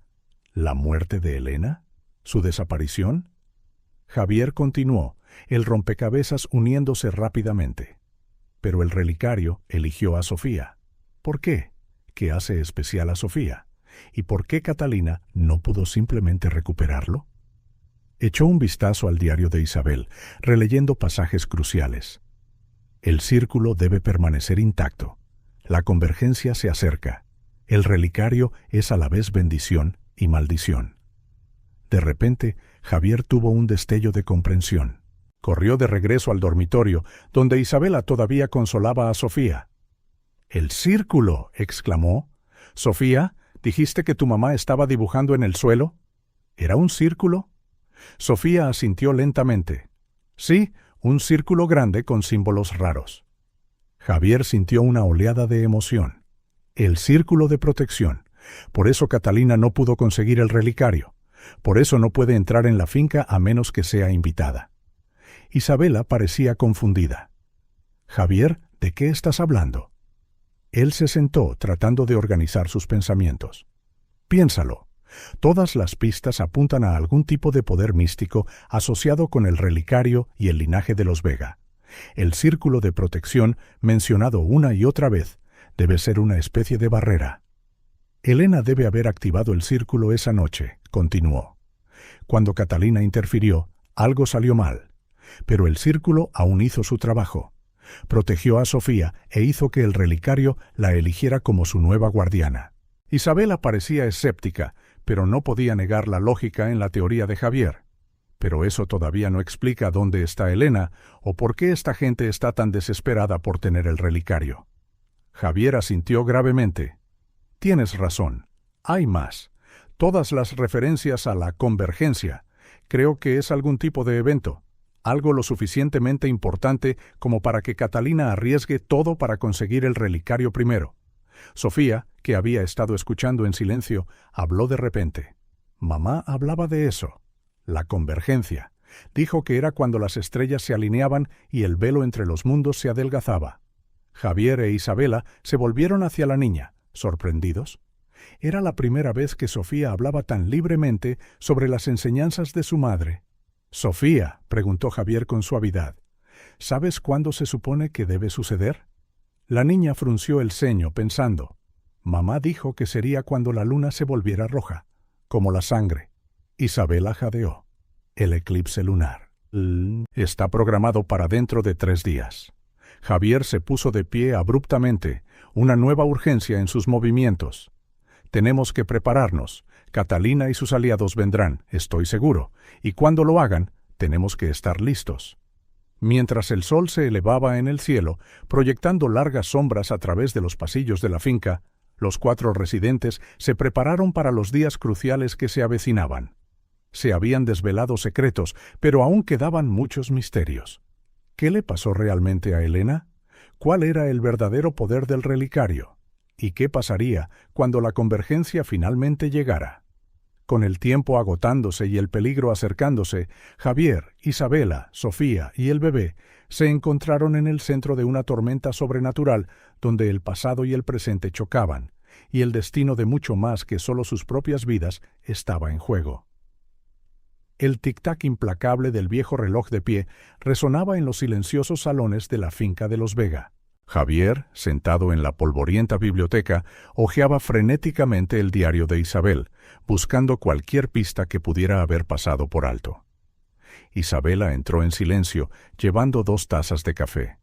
[SPEAKER 1] ¿la muerte de Elena? ¿Su desaparición? Javier continuó, el rompecabezas uniéndose rápidamente. Pero el relicario eligió a Sofía. ¿Por qué? ¿Qué hace especial a Sofía? ¿Y por qué Catalina no pudo simplemente recuperarlo? Echó un vistazo al diario de Isabel, releyendo pasajes cruciales. El círculo debe permanecer intacto. La convergencia se acerca. El relicario es a la vez bendición y maldición. De repente, Javier tuvo un destello de comprensión. Corrió de regreso al dormitorio, donde Isabela todavía consolaba a Sofía. «¡El círculo!», exclamó. «Sofía, ¿dijiste que tu mamá estaba dibujando en el suelo? ¿Era un círculo?» Sofía asintió lentamente. «Sí, un círculo grande con símbolos raros». Javier sintió una oleada de emoción. El círculo de protección. Por eso Catalina no pudo conseguir el relicario. Por eso no puede entrar en la finca a menos que sea invitada. Isabela parecía confundida. «Javier, ¿de qué estás hablando?» Él se sentó tratando de organizar sus pensamientos. «Piénsalo. Todas las pistas apuntan a algún tipo de poder místico asociado con el relicario y el linaje de los Vega. El círculo de protección, mencionado una y otra vez, debe ser una especie de barrera. Elena debe haber activado el círculo esa noche», continuó. Cuando Catalina interfirió, algo salió mal. Pero el círculo aún hizo su trabajo. Protegió a Sofía e hizo que el relicario la eligiera como su nueva guardiana. Isabela parecía escéptica, pero no podía negar la lógica en la teoría de Javier. Pero eso todavía no explica dónde está Elena o por qué esta gente está tan desesperada por tener el relicario. Javier asintió gravemente. «Tienes razón. Hay más. Todas las referencias a la convergencia. Creo que es algún tipo de evento. Algo lo suficientemente importante como para que Catalina arriesgue todo para conseguir el relicario primero». Sofía, que había estado escuchando en silencio, habló de repente. Mamá hablaba de eso. La convergencia. Dijo que era cuando las estrellas se alineaban y el velo entre los mundos se adelgazaba. Javier e Isabela se volvieron hacia la niña, sorprendidos. Era la primera vez que Sofía hablaba tan libremente sobre las enseñanzas de su madre. «Sofía», preguntó Javier con suavidad, «¿sabes cuándo se supone que debe suceder?» La niña frunció el ceño, pensando. Mamá dijo que sería cuando la luna se volviera roja, como la sangre. Isabela jadeó. El eclipse lunar. Está programado para dentro de 3 días. Javier se puso de pie abruptamente, una nueva urgencia en sus movimientos. Tenemos que prepararnos. Catalina y sus aliados vendrán, estoy seguro, y cuando lo hagan, tenemos que estar listos. Mientras el sol se elevaba en el cielo, proyectando largas sombras a través de los pasillos de la finca, Los 4 residentes se prepararon para los días cruciales que se avecinaban. Se habían desvelado secretos, pero aún quedaban muchos misterios. ¿Qué le pasó realmente a Elena? ¿Cuál era el verdadero poder del relicario? ¿Y qué pasaría cuando la convergencia finalmente llegara? Con el tiempo agotándose y el peligro acercándose, Javier, Isabela, Sofía y el bebé se encontraron en el centro de una tormenta sobrenatural donde el pasado y el presente chocaban, y el destino de mucho más que solo sus propias vidas estaba en juego. El tic-tac implacable del viejo reloj de pie resonaba en los silenciosos salones de la finca de los Vega. Javier, sentado en la polvorienta biblioteca, hojeaba frenéticamente el diario de Isabel, buscando cualquier pista que pudiera haber pasado por alto. Isabela entró en silencio, llevando 2 tazas de café.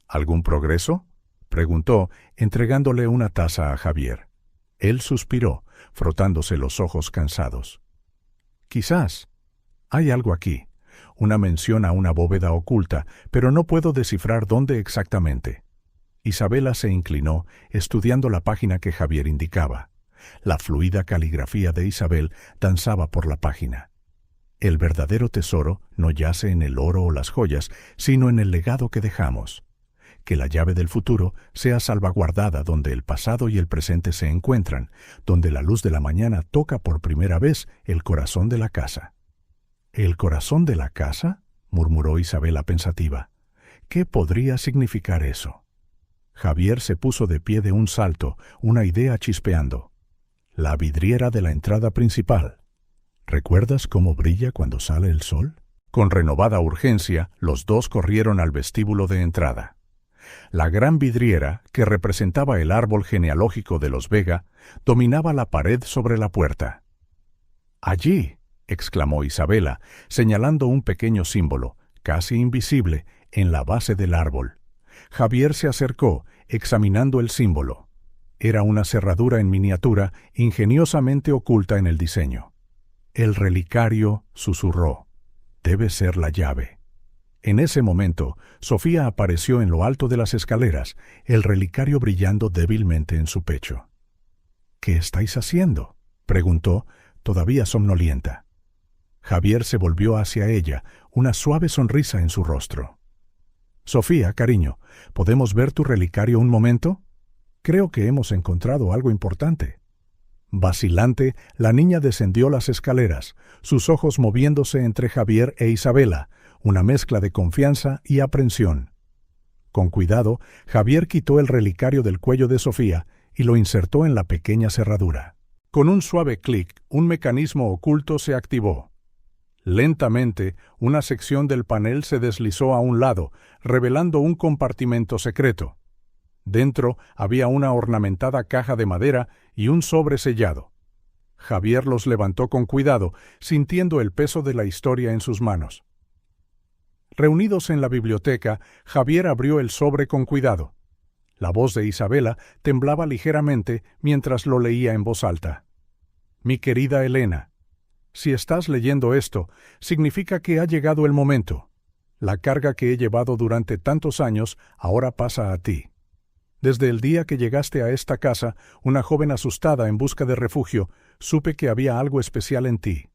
[SPEAKER 1] ¿Algún progreso?, preguntó, entregándole una taza a Javier. Él suspiró, frotándose los ojos cansados. Quizás. Hay algo aquí, una mención a una bóveda oculta, pero no puedo descifrar dónde exactamente. Isabela se inclinó, estudiando la página que Javier indicaba. La fluida caligrafía de Isabel danzaba por la página. El verdadero tesoro no yace en el oro o las joyas, sino en el legado que dejamos. Que la llave del futuro sea salvaguardada donde el pasado y el presente se encuentran, donde la luz de la mañana toca por primera vez el corazón de la casa. ¿El corazón de la casa?, murmuró Isabela pensativa. ¿Qué podría significar eso? Javier se puso de pie de un salto, una idea chispeando. La vidriera de la entrada principal. ¿Recuerdas cómo brilla cuando sale el sol? Con renovada urgencia, los 2 corrieron al vestíbulo de entrada. La gran vidriera, que representaba el árbol genealógico de los Vega, dominaba la pared sobre la puerta. «Allí», exclamó Isabela, señalando un pequeño símbolo, casi invisible, en la base del árbol. Javier se acercó, examinando el símbolo. Era una cerradura en miniatura, ingeniosamente oculta en el diseño. El relicario, susurró. Debe ser la llave. En ese momento, Sofía apareció en lo alto de las escaleras, el relicario brillando débilmente en su pecho. «¿Qué estáis haciendo?», preguntó, todavía somnolienta. Javier se volvió hacia ella, una suave sonrisa en su rostro. «Sofía, cariño, ¿podemos ver tu relicario un momento? Creo que hemos encontrado algo importante». Vacilante, la niña descendió las escaleras, sus ojos moviéndose entre Javier e Isabela, una mezcla de confianza y aprensión. Con cuidado, Javier quitó el relicario del cuello de Sofía y lo insertó en la pequeña cerradura. Con un suave clic, un mecanismo oculto se activó. Lentamente, una sección del panel se deslizó a un lado, revelando un compartimento secreto. Dentro había una ornamentada caja de madera y un sobre sellado. Javier los levantó con cuidado, sintiendo el peso de la historia en sus manos. Reunidos en la biblioteca, Javier abrió el sobre con cuidado. La voz de Isabela temblaba ligeramente mientras lo leía en voz alta. «Mi querida Elena, si estás leyendo esto, significa que ha llegado el momento. La carga que he llevado durante tantos años ahora pasa a ti. Desde el día que llegaste a esta casa, una joven asustada en busca de refugio, supe que había algo especial en ti,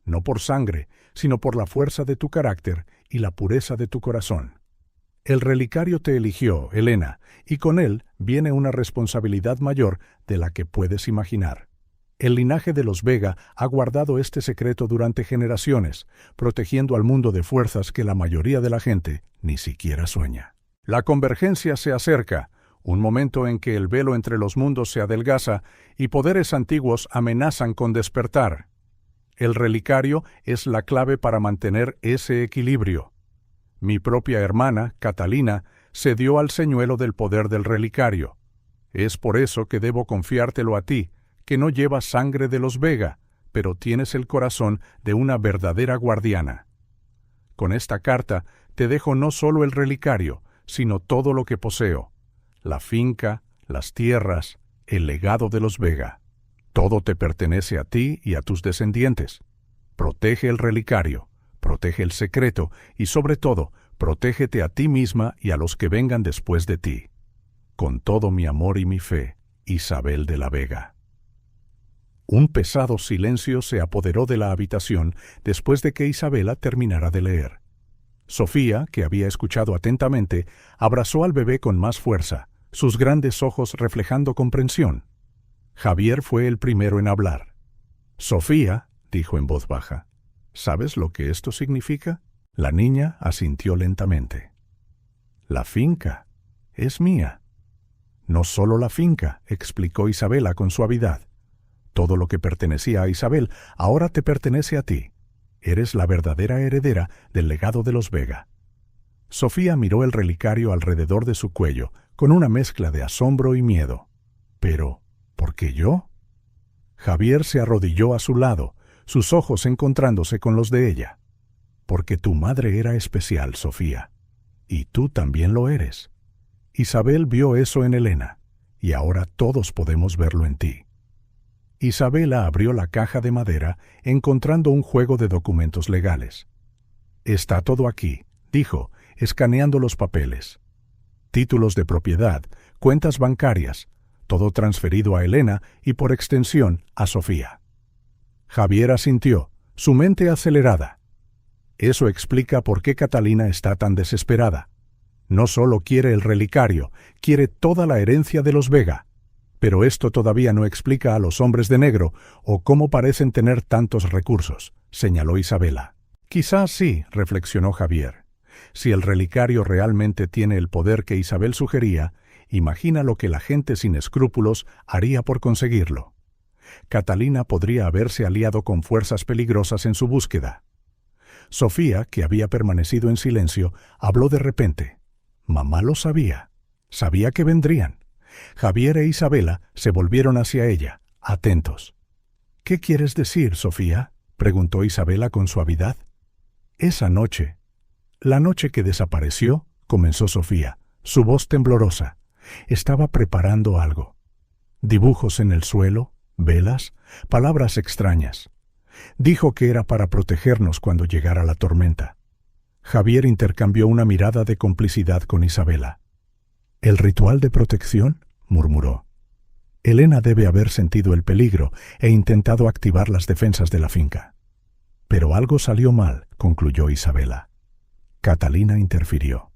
[SPEAKER 1] no por sangre, sino por la fuerza de tu carácter y la pureza de tu corazón. El relicario te eligió, Elena, y con él viene una responsabilidad mayor de la que puedes imaginar. El linaje de los Vega ha guardado este secreto durante generaciones, protegiendo al mundo de fuerzas que la mayoría de la gente ni siquiera sueña. La convergencia se acerca, un momento en que el velo entre los mundos se adelgaza y poderes antiguos amenazan con despertar. El relicario es la clave para mantener ese equilibrio. Mi propia hermana, Catalina, cedió al señuelo del poder del relicario. Es por eso que debo confiártelo a ti, que no llevas sangre de los Vega, pero tienes el corazón de una verdadera guardiana. Con esta carta te dejo no solo el relicario, sino todo lo que poseo, la finca, las tierras, el legado de los Vega. Todo te pertenece a ti y a tus descendientes. Protege el relicario, protege el secreto y, sobre todo, protégete a ti misma y a los que vengan después de ti. Con todo mi amor y mi fe, Isabel de la Vega. Un pesado silencio se apoderó de la habitación después de que Isabela terminara de leer. Sofía, que había escuchado atentamente, abrazó al bebé con más fuerza, sus grandes ojos reflejando comprensión. Javier fue el primero en hablar. «Sofía», dijo en voz baja, «¿sabes lo que esto significa?» La niña asintió lentamente. «La finca es mía». «No solo la finca», explicó Isabela con suavidad. «Todo lo que pertenecía a Isabel ahora te pertenece a ti. Eres la verdadera heredera del legado de los Vega». Sofía miró el relicario alrededor de su cuello, con una mezcla de asombro y miedo. «¿Pero por qué yo?» Javier se arrodilló a su lado, sus ojos encontrándose con los de ella. «Porque tu madre era especial, Sofía, y tú también lo eres. Isabel vio eso en Elena, y ahora todos podemos verlo en ti». Isabela abrió la caja de madera, encontrando un juego de documentos legales. «Está todo aquí», dijo, escaneando los papeles. «Títulos de propiedad, cuentas bancarias, todo transferido a Elena y por extensión a Sofía». Javier asintió, su mente acelerada. Eso explica por qué Catalina está tan desesperada. No solo quiere el relicario, quiere toda la herencia de los Vega. Pero esto todavía no explica a los hombres de negro o cómo parecen tener tantos recursos, señaló Isabela. Quizás sí, reflexionó Javier. Si el relicario realmente tiene el poder que Isabel sugería, imagina lo que la gente sin escrúpulos haría por conseguirlo. Catalina podría haberse aliado con fuerzas peligrosas en su búsqueda. Sofía, que había permanecido en silencio, habló de repente. Mamá lo sabía. Sabía que vendrían. Javier e Isabela se volvieron hacia ella, atentos. «¿Qué quieres decir, Sofía?», preguntó Isabela con suavidad. «Esa noche, la noche que desapareció», comenzó Sofía, su voz temblorosa. «Estaba preparando algo. Dibujos en el suelo, velas, palabras extrañas. Dijo que era para protegernos cuando llegara la tormenta». Javier intercambió una mirada de complicidad con Isabela. «¿El ritual de protección?», murmuró. «Elena debe haber sentido el peligro e intentado activar las defensas de la finca». «Pero algo salió mal», concluyó Isabela. Catalina interfirió.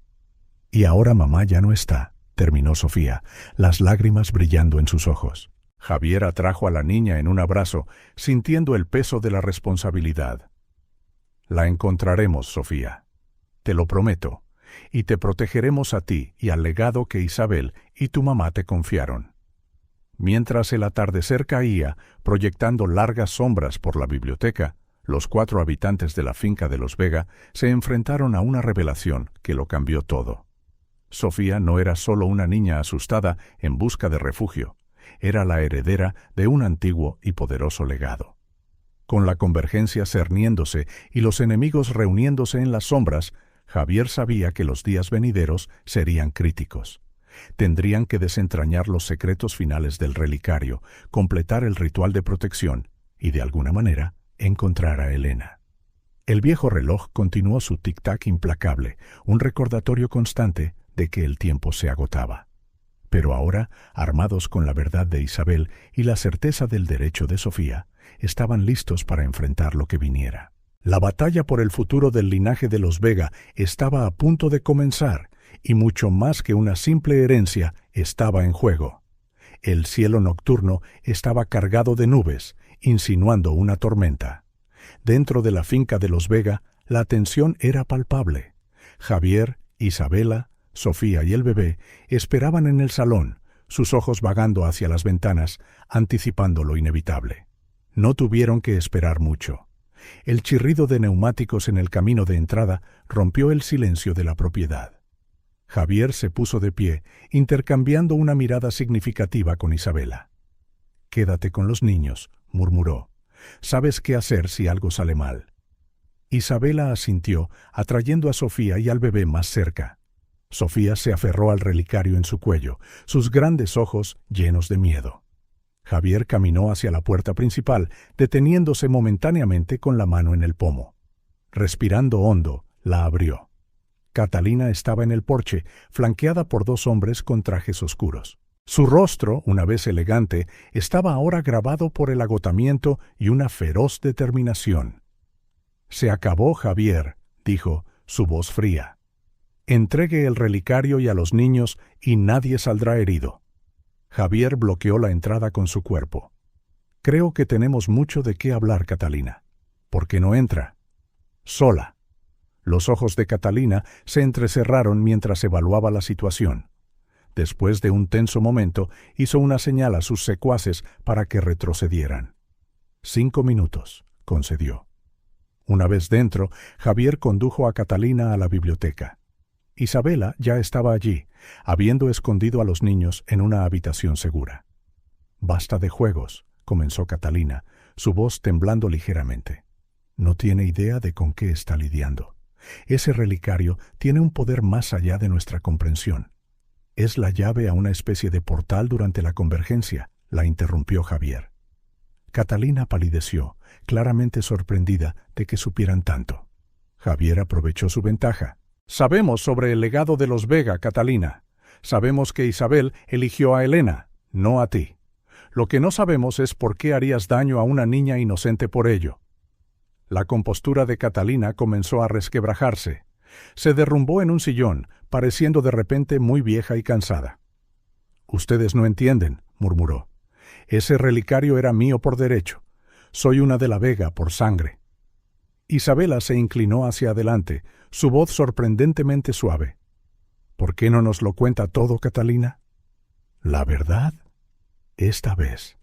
[SPEAKER 1] «Y ahora mamá ya no está», terminó Sofía, las lágrimas brillando en sus ojos. Javier atrajo a la niña en un abrazo, sintiendo el peso de la responsabilidad. «La encontraremos, Sofía. Te lo prometo. Y te protegeremos a ti y al legado que Isabel y tu mamá te confiaron». Mientras el atardecer caía, proyectando largas sombras por la biblioteca, los 4 habitantes de la finca de los Vega se enfrentaron a una revelación que lo cambió todo. Sofía no era solo una niña asustada en busca de refugio, era la heredera de un antiguo y poderoso legado. Con la convergencia cerniéndose y los enemigos reuniéndose en las sombras, Javier sabía que los días venideros serían críticos. Tendrían que desentrañar los secretos finales del relicario, completar el ritual de protección y, de alguna manera, encontrar a Elena. El viejo reloj continuó su tic-tac implacable, un recordatorio constante de que el tiempo se agotaba. Pero ahora, armados con la verdad de Isabel y la certeza del derecho de Sofía, estaban listos para enfrentar lo que viniera. La batalla por el futuro del linaje de los Vega estaba a punto de comenzar, y mucho más que una simple herencia estaba en juego. El cielo nocturno estaba cargado de nubes, insinuando una tormenta. Dentro de la finca de los Vega, la tensión era palpable. Javier, Isabela, Sofía y el bebé esperaban en el salón, sus ojos vagando hacia las ventanas, anticipando lo inevitable. No tuvieron que esperar mucho. El chirrido de neumáticos en el camino de entrada rompió el silencio de la propiedad. Javier se puso de pie, intercambiando una mirada significativa con Isabela. «Quédate con los niños», murmuró. «Sabes qué hacer si algo sale mal». Isabela asintió, atrayendo a Sofía y al bebé más cerca. Sofía se aferró al relicario en su cuello, sus grandes ojos llenos de miedo. Javier caminó hacia la puerta principal, deteniéndose momentáneamente con la mano en el pomo. Respirando hondo, la abrió. Catalina estaba en el porche, flanqueada por 2 hombres con trajes oscuros. Su rostro, una vez elegante, estaba ahora grabado por el agotamiento y una feroz determinación. «Se acabó, Javier», dijo, su voz fría. «Entregue el relicario y a los niños y nadie saldrá herido». Javier bloqueó la entrada con su cuerpo. «Creo que tenemos mucho de qué hablar, Catalina. ¿Por qué no entra?» «Sola». Los ojos de Catalina se entrecerraron mientras evaluaba la situación. Después de un tenso momento, hizo una señal a sus secuaces para que retrocedieran. 5 minutos, concedió. Una vez dentro, Javier condujo a Catalina a la biblioteca. Isabela ya estaba allí, habiendo escondido a los niños en una habitación segura. «Basta de juegos», comenzó Catalina, su voz temblando ligeramente. «No tiene idea de con qué está lidiando. Ese relicario tiene un poder más allá de nuestra comprensión. Es la llave a una especie de portal durante la convergencia», la interrumpió Javier. Catalina palideció, claramente sorprendida de que supieran tanto. Javier aprovechó su ventaja. «Sabemos sobre el legado de los Vega, Catalina. Sabemos que Isabel eligió a Elena, no a ti. Lo que no sabemos es por qué harías daño a una niña inocente por ello». La compostura de Catalina comenzó a resquebrajarse. Se derrumbó en un sillón, pareciendo de repente muy vieja y cansada. «Ustedes no entienden», murmuró. «Ese relicario era mío por derecho. Soy una de la Vega por sangre». Isabela se inclinó hacia adelante, su voz sorprendentemente suave. «¿Por qué no nos lo cuenta todo, Catalina?» «¿La verdad?» «Esta vez».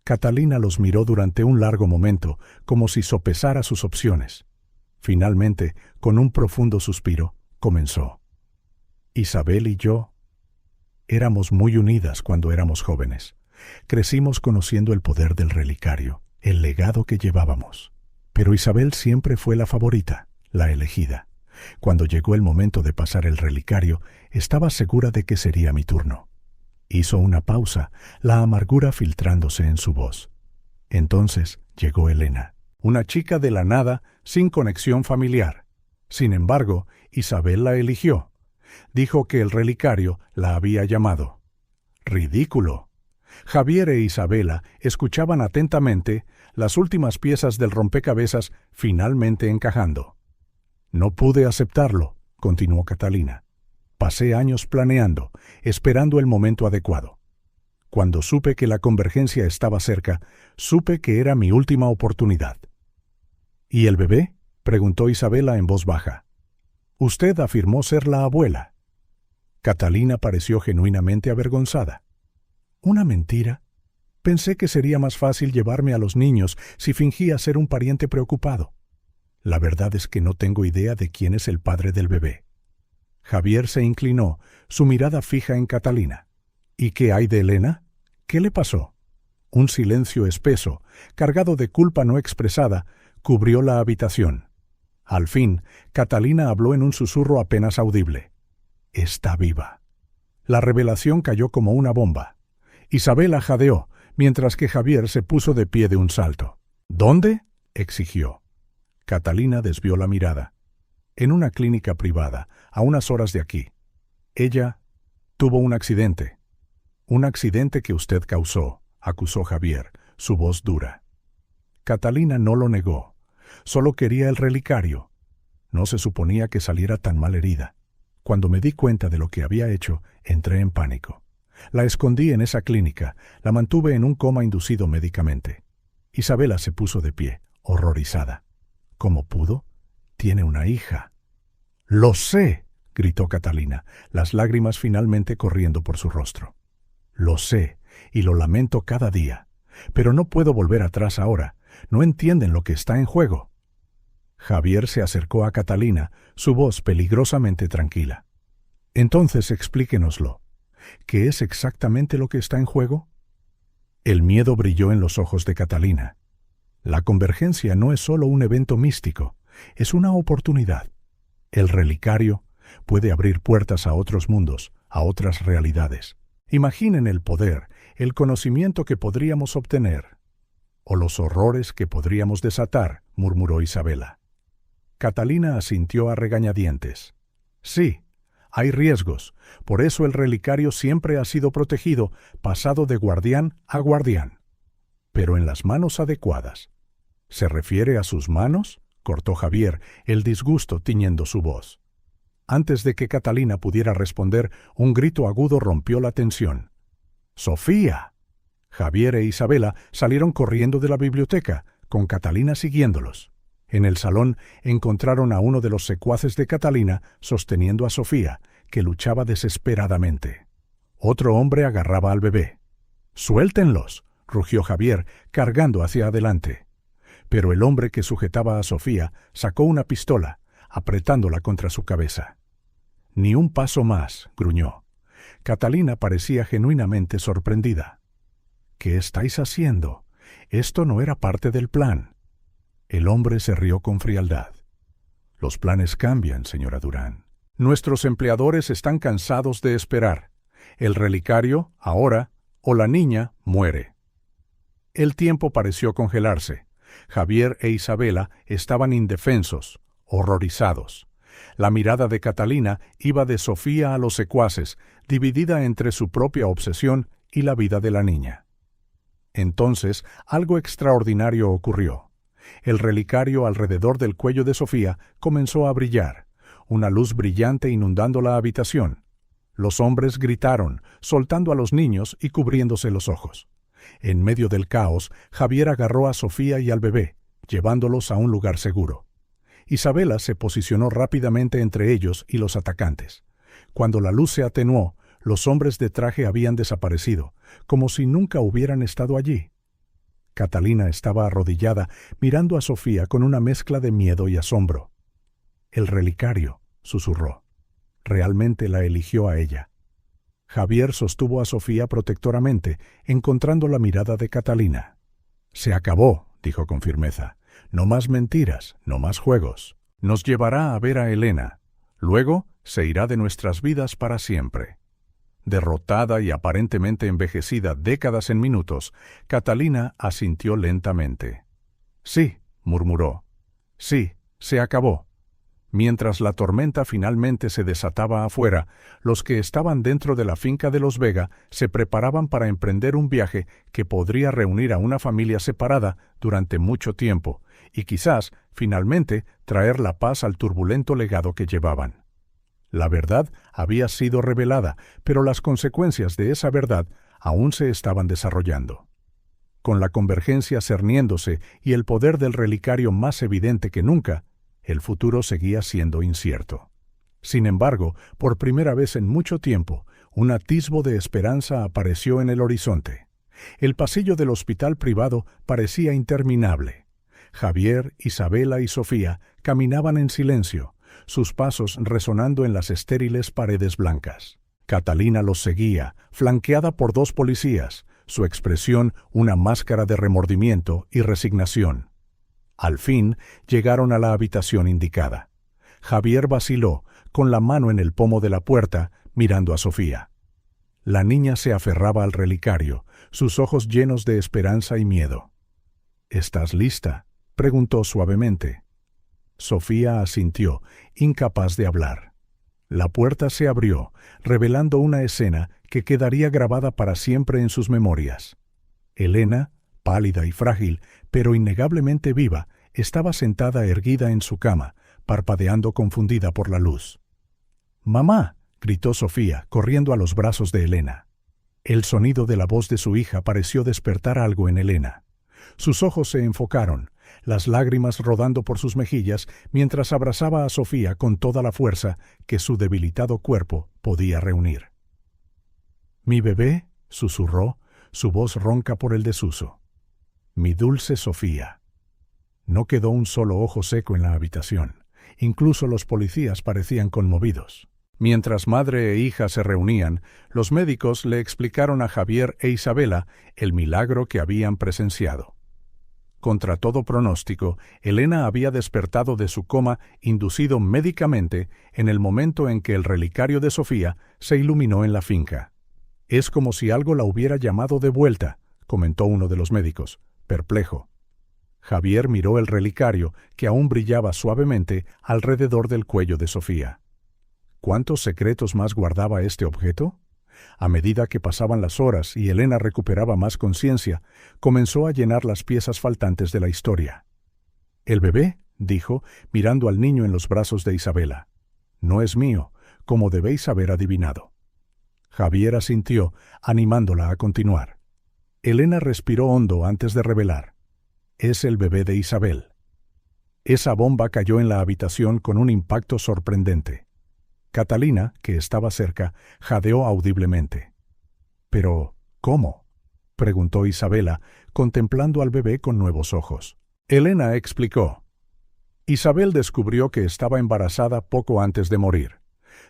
[SPEAKER 1] Catalina los miró durante un largo momento, como si sopesara sus opciones. Finalmente, con un profundo suspiro, comenzó. «Isabel y yo éramos muy unidas cuando éramos jóvenes. Crecimos conociendo el poder del relicario, el legado que llevábamos. Pero Isabel siempre fue la favorita, la elegida. Cuando llegó el momento de pasar el relicario, estaba segura de que sería mi turno». Hizo una pausa, la amargura filtrándose en su voz. Entonces llegó Elena, una chica de la nada, sin conexión familiar. Sin embargo, Isabel la eligió. Dijo que el relicario la había llamado. ¡Ridículo! Javier e Isabela escuchaban atentamente, las últimas piezas del rompecabezas finalmente encajando. «No pude aceptarlo», continuó Catalina. «Pasé años planeando, esperando el momento adecuado. Cuando supe que la convergencia estaba cerca, supe que era mi última oportunidad». «¿Y el bebé?», preguntó Isabela en voz baja. «Usted afirmó ser la abuela». Catalina pareció genuinamente avergonzada. «¿Una mentira? Pensé que sería más fácil llevarme a los niños si fingía ser un pariente preocupado. La verdad es que no tengo idea de quién es el padre del bebé». Javier se inclinó, su mirada fija en Catalina. «¿Y qué hay de Elena? ¿Qué le pasó?». Un silencio espeso, cargado de culpa no expresada, cubrió la habitación. Al fin, Catalina habló en un susurro apenas audible. «Está viva». La revelación cayó como una bomba. Isabela jadeó, mientras que Javier se puso de pie de un salto. «¿Dónde?», exigió. Catalina desvió la mirada. «En una clínica privada, a unas horas de aquí. Ella tuvo un accidente». «Un accidente que usted causó», acusó Javier, su voz dura. Catalina no lo negó. Solo quería el relicario. No se suponía que saliera tan mal herida. Cuando me di cuenta de lo que había hecho, entré en pánico. La escondí en esa clínica, la mantuve en un coma inducido médicamente. Isabela se puso de pie, horrorizada. «¿Cómo pudo? Tiene una hija». «¡Lo sé!», gritó Catalina, las lágrimas finalmente corriendo por su rostro. «Lo sé, y lo lamento cada día. Pero no puedo volver atrás ahora. No entienden lo que está en juego». Javier se acercó a Catalina, su voz peligrosamente tranquila. «Entonces explíquenoslo. ¿Qué es exactamente lo que está en juego?». El miedo brilló en los ojos de Catalina. La convergencia no es solo un evento místico, es una oportunidad. El relicario puede abrir puertas a otros mundos, a otras realidades. Imaginen el poder, el conocimiento que podríamos obtener. «O los horrores que podríamos desatar», murmuró Isabela. Catalina asintió a regañadientes. «Sí, Hay riesgos, por eso el relicario siempre ha sido protegido, pasado de guardián a guardián. Pero en las manos adecuadas. ¿Se refiere a sus manos?, cortó Javier, el disgusto tiñendo su voz. Antes de que Catalina pudiera responder, un grito agudo rompió la tensión. ¡Sofía! Javier e Isabela salieron corriendo de la biblioteca, con Catalina siguiéndolos. En el salón encontraron a uno de los secuaces de Catalina sosteniendo a Sofía, que luchaba desesperadamente. Otro hombre agarraba al bebé. ¡Suéltenlos!, rugió Javier, cargando hacia adelante. Pero el hombre que sujetaba a Sofía sacó una pistola, apretándola contra su cabeza. «Ni un paso más», gruñó. Catalina parecía genuinamente sorprendida. «¿Qué estáis haciendo? Esto no era parte del plan». El hombre se rió con frialdad. «Los planes cambian, señora Durán. Nuestros empleadores están cansados de esperar. El relicario, ahora, o la niña, muere». El tiempo pareció congelarse. Javier e Isabela estaban indefensos, horrorizados. La mirada de Catalina iba de Sofía a los secuaces, dividida entre su propia obsesión y la vida de la niña. Entonces, algo extraordinario ocurrió. El relicario alrededor del cuello de Sofía comenzó a brillar, una luz brillante inundando la habitación. Los hombres gritaron, soltando a los niños y cubriéndose los ojos. En medio del caos, Javier agarró a Sofía y al bebé, llevándolos a un lugar seguro. Isabela se posicionó rápidamente entre ellos y los atacantes. Cuando la luz se atenuó, los hombres de traje habían desaparecido, como si nunca hubieran estado allí. Catalina estaba arrodillada, mirando a Sofía con una mezcla de miedo y asombro. «El relicario», susurró. «Realmente la eligió a ella». Javier sostuvo a Sofía protectoramente, encontrando la mirada de Catalina. «Se acabó», dijo con firmeza. «No más mentiras, no más juegos. Nos llevará a ver a Elena. Luego se irá de nuestras vidas para siempre». Derrotada y aparentemente envejecida décadas en minutos, Catalina asintió lentamente. «Sí», murmuró. «Sí, se acabó». Mientras la tormenta finalmente se desataba afuera, los que estaban dentro de la finca de los Vega se preparaban para emprender un viaje que podría reunir a una familia separada durante mucho tiempo y quizás, finalmente, traer la paz al turbulento legado que llevaban. La verdad había sido revelada, pero las consecuencias de esa verdad aún se estaban desarrollando. Con la convergencia cerniéndose y el poder del relicario más evidente que nunca, el futuro seguía siendo incierto. Sin embargo, por primera vez en mucho tiempo, un atisbo de esperanza apareció en el horizonte. El pasillo del hospital privado parecía interminable. Javier, Isabela y Sofía caminaban en silencio, sus pasos resonando en las estériles paredes blancas. Catalina los seguía, flanqueada por dos policías, su expresión una máscara de remordimiento y resignación. Al fin llegaron a la habitación indicada. Javier vaciló, con la mano en el pomo de la puerta, mirando a Sofía. La niña se aferraba al relicario, sus ojos llenos de esperanza y miedo. «¿Estás lista?», preguntó suavemente. Sofía asintió, incapaz de hablar. La puerta se abrió, revelando una escena que quedaría grabada para siempre en sus memorias. Elena, pálida y frágil, pero innegablemente viva, estaba sentada erguida en su cama, parpadeando confundida por la luz. «¡Mamá!», gritó Sofía, corriendo a los brazos de Elena. El sonido de la voz de su hija pareció despertar algo en Elena. Sus ojos se enfocaron, las lágrimas rodando por sus mejillas mientras abrazaba a Sofía con toda la fuerza que su debilitado cuerpo podía reunir. «¿Mi bebé?», susurró, su voz ronca por el desuso. «Mi dulce Sofía». No quedó un solo ojo seco en la habitación. Incluso los policías parecían conmovidos. Mientras madre e hija se reunían, los médicos le explicaron a Javier e Isabela el milagro que habían presenciado. Contra todo pronóstico, Elena había despertado de su coma inducido médicamente en el momento en que el relicario de Sofía se iluminó en la finca. «Es como si algo la hubiera llamado de vuelta», comentó uno de los médicos, perplejo. Javier miró el relicario, que aún brillaba suavemente alrededor del cuello de Sofía. ¿Cuántos secretos más guardaba este objeto? A medida que pasaban las horas y Elena recuperaba más conciencia, comenzó a llenar las piezas faltantes de la historia. «El bebé», dijo, mirando al niño en los brazos de Isabela, «no es mío, como debéis haber adivinado». Javier asintió, animándola a continuar. Elena respiró hondo antes de revelar. «Es el bebé de Isabel». Esa bomba cayó en la habitación con un impacto sorprendente. Catalina, que estaba cerca, jadeó audiblemente. «¿Pero cómo?», preguntó Isabela, contemplando al bebé con nuevos ojos. Elena explicó. Isabel descubrió que estaba embarazada poco antes de morir.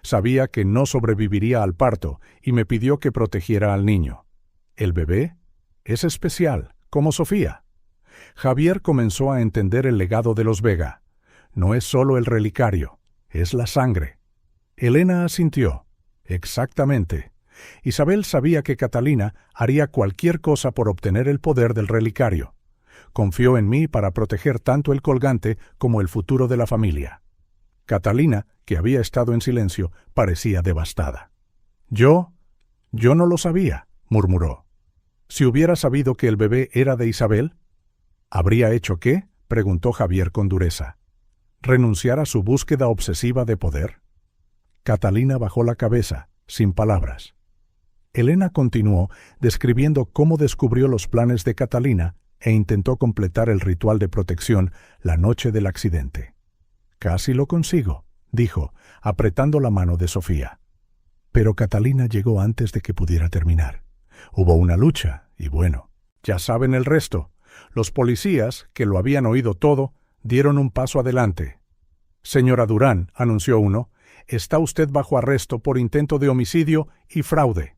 [SPEAKER 1] Sabía que no sobreviviría al parto y me pidió que protegiera al niño. ¿El bebé? Es especial, como Sofía. Javier comenzó a entender el legado de los Vega. No es solo el relicario, es la sangre. Elena asintió. Exactamente. Isabel sabía que Catalina haría cualquier cosa por obtener el poder del relicario. Confió en mí para proteger tanto el colgante como el futuro de la familia. Catalina, que había estado en silencio, parecía devastada. Yo no lo sabía», murmuró. «Si hubiera sabido que el bebé era de Isabel». «¿Habría hecho qué?», preguntó Javier con dureza. «¿Renunciar a su búsqueda obsesiva de poder?». Catalina bajó la cabeza, sin palabras. Elena continuó describiendo cómo descubrió los planes de Catalina e intentó completar el ritual de protección la noche del accidente. «Casi lo consigo», dijo, apretando la mano de Sofía. Pero Catalina llegó antes de que pudiera terminar. Hubo una lucha, y bueno, ya saben el resto. Los policías, que lo habían oído todo, dieron un paso adelante. «Señora Durán», anunció uno, «está usted bajo arresto por intento de homicidio y fraude».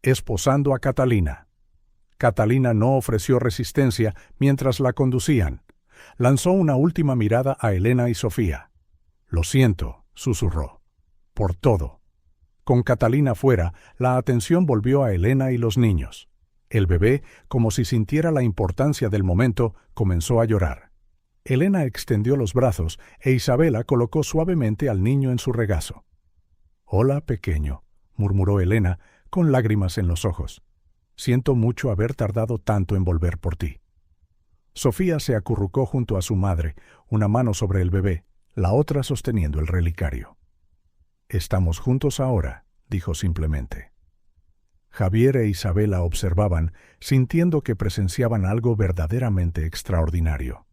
[SPEAKER 1] Esposando a Catalina. Catalina no ofreció resistencia mientras la conducían. Lanzó una última mirada a Elena y Sofía. «Lo siento», susurró. «Por todo». Con Catalina fuera, la atención volvió a Elena y los niños. El bebé, como si sintiera la importancia del momento, comenzó a llorar. Elena extendió los brazos e Isabela colocó suavemente al niño en su regazo. «Hola, pequeño», murmuró Elena, con lágrimas en los ojos. «Siento mucho haber tardado tanto en volver por ti». Sofía se acurrucó junto a su madre, una mano sobre el bebé, la otra sosteniendo el relicario. «Estamos juntos ahora», dijo simplemente. Javier e Isabela observaban, sintiendo que presenciaban algo verdaderamente extraordinario.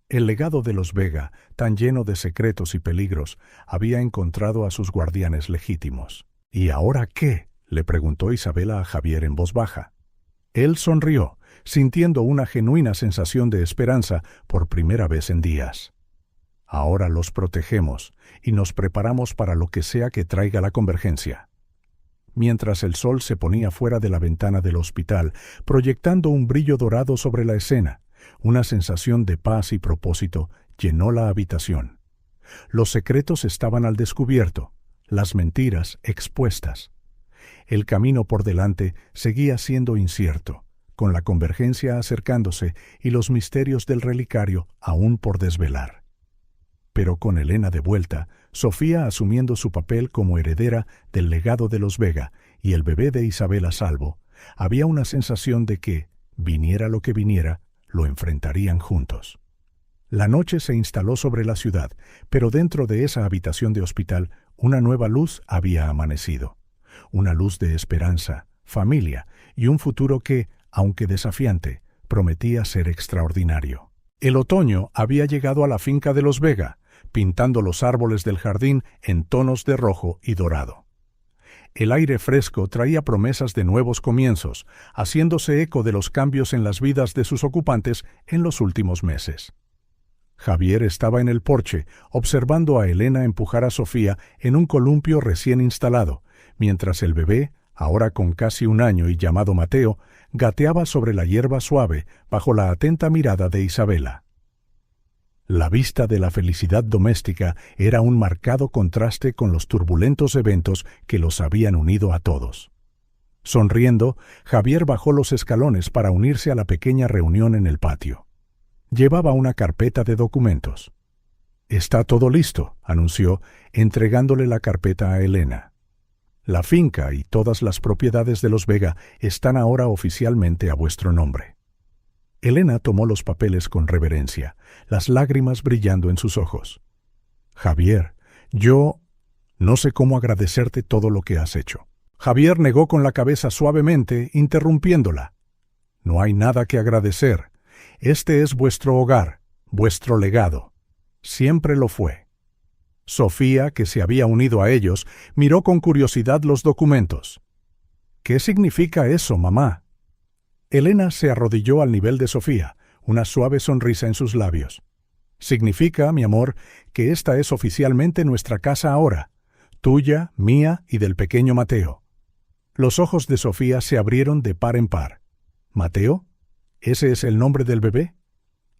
[SPEAKER 1] El legado de los Vega, tan lleno de secretos y peligros, había encontrado a sus guardianes legítimos. «¿Y ahora qué?», le preguntó Isabela a Javier en voz baja. Él sonrió, sintiendo una genuina sensación de esperanza por primera vez en días. «Ahora los protegemos y nos preparamos para lo que sea que traiga la convergencia». Mientras el sol se ponía fuera de la ventana del hospital, proyectando un brillo dorado sobre la escena, una sensación de paz y propósito llenó la habitación. Los secretos estaban al descubierto, las mentiras expuestas. El camino por delante seguía siendo incierto, con la convergencia acercándose y los misterios del relicario aún por desvelar. Pero con Elena de vuelta, Sofía asumiendo su papel como heredera del legado de los Vega y el bebé de Isabel a salvo, había una sensación de que, viniera lo que viniera, lo enfrentarían juntos. La noche se instaló sobre la ciudad, pero dentro de esa habitación de hospital una nueva luz había amanecido. Una luz de esperanza, familia y un futuro que, aunque desafiante, prometía ser extraordinario. El otoño había llegado a la finca de los Vega, pintando los árboles del jardín en tonos de rojo y dorado. El aire fresco traía promesas de nuevos comienzos, haciéndose eco de los cambios en las vidas de sus ocupantes en los últimos meses. Javier estaba en el porche, observando a Elena empujar a Sofía en un columpio recién instalado, mientras el bebé, ahora con casi 1 año y llamado Mateo, gateaba sobre la hierba suave bajo la atenta mirada de Isabela. La vista de la felicidad doméstica era un marcado contraste con los turbulentos eventos que los habían unido a todos. Sonriendo, Javier bajó los escalones para unirse a la pequeña reunión en el patio. Llevaba una carpeta de documentos. Está todo listo, anunció, entregándole la carpeta a Elena. La finca y todas las propiedades de los Vega están ahora oficialmente a vuestro nombre. Elena tomó los papeles con reverencia, las lágrimas brillando en sus ojos. Javier, yo no sé cómo agradecerte todo lo que has hecho. Javier negó con la cabeza suavemente, interrumpiéndola. No hay nada que agradecer. Este es vuestro hogar, vuestro legado. Siempre lo fue. Sofía, que se había unido a ellos, miró con curiosidad los documentos. ¿Qué significa eso, mamá? Elena se arrodilló al nivel de Sofía, una suave sonrisa en sus labios. Significa, mi amor, que esta es oficialmente nuestra casa ahora, tuya, mía y del pequeño Mateo. Los ojos de Sofía se abrieron de par en par. ¿Mateo? ¿Ese es el nombre del bebé?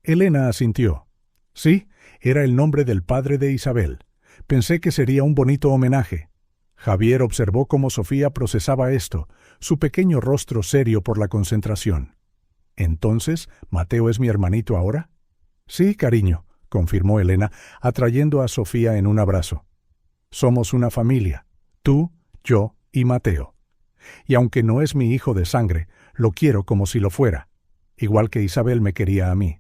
[SPEAKER 1] Elena asintió. Sí, era el nombre del padre de Isabel. Pensé que sería un bonito homenaje. Javier observó cómo Sofía procesaba esto, su pequeño rostro serio por la concentración. ¿Entonces, Mateo es mi hermanito ahora? Sí, cariño, confirmó Elena, atrayendo a Sofía en un abrazo. Somos una familia, tú, yo y Mateo. Y aunque no es mi hijo de sangre, lo quiero como si lo fuera, igual que Isabel me quería a mí.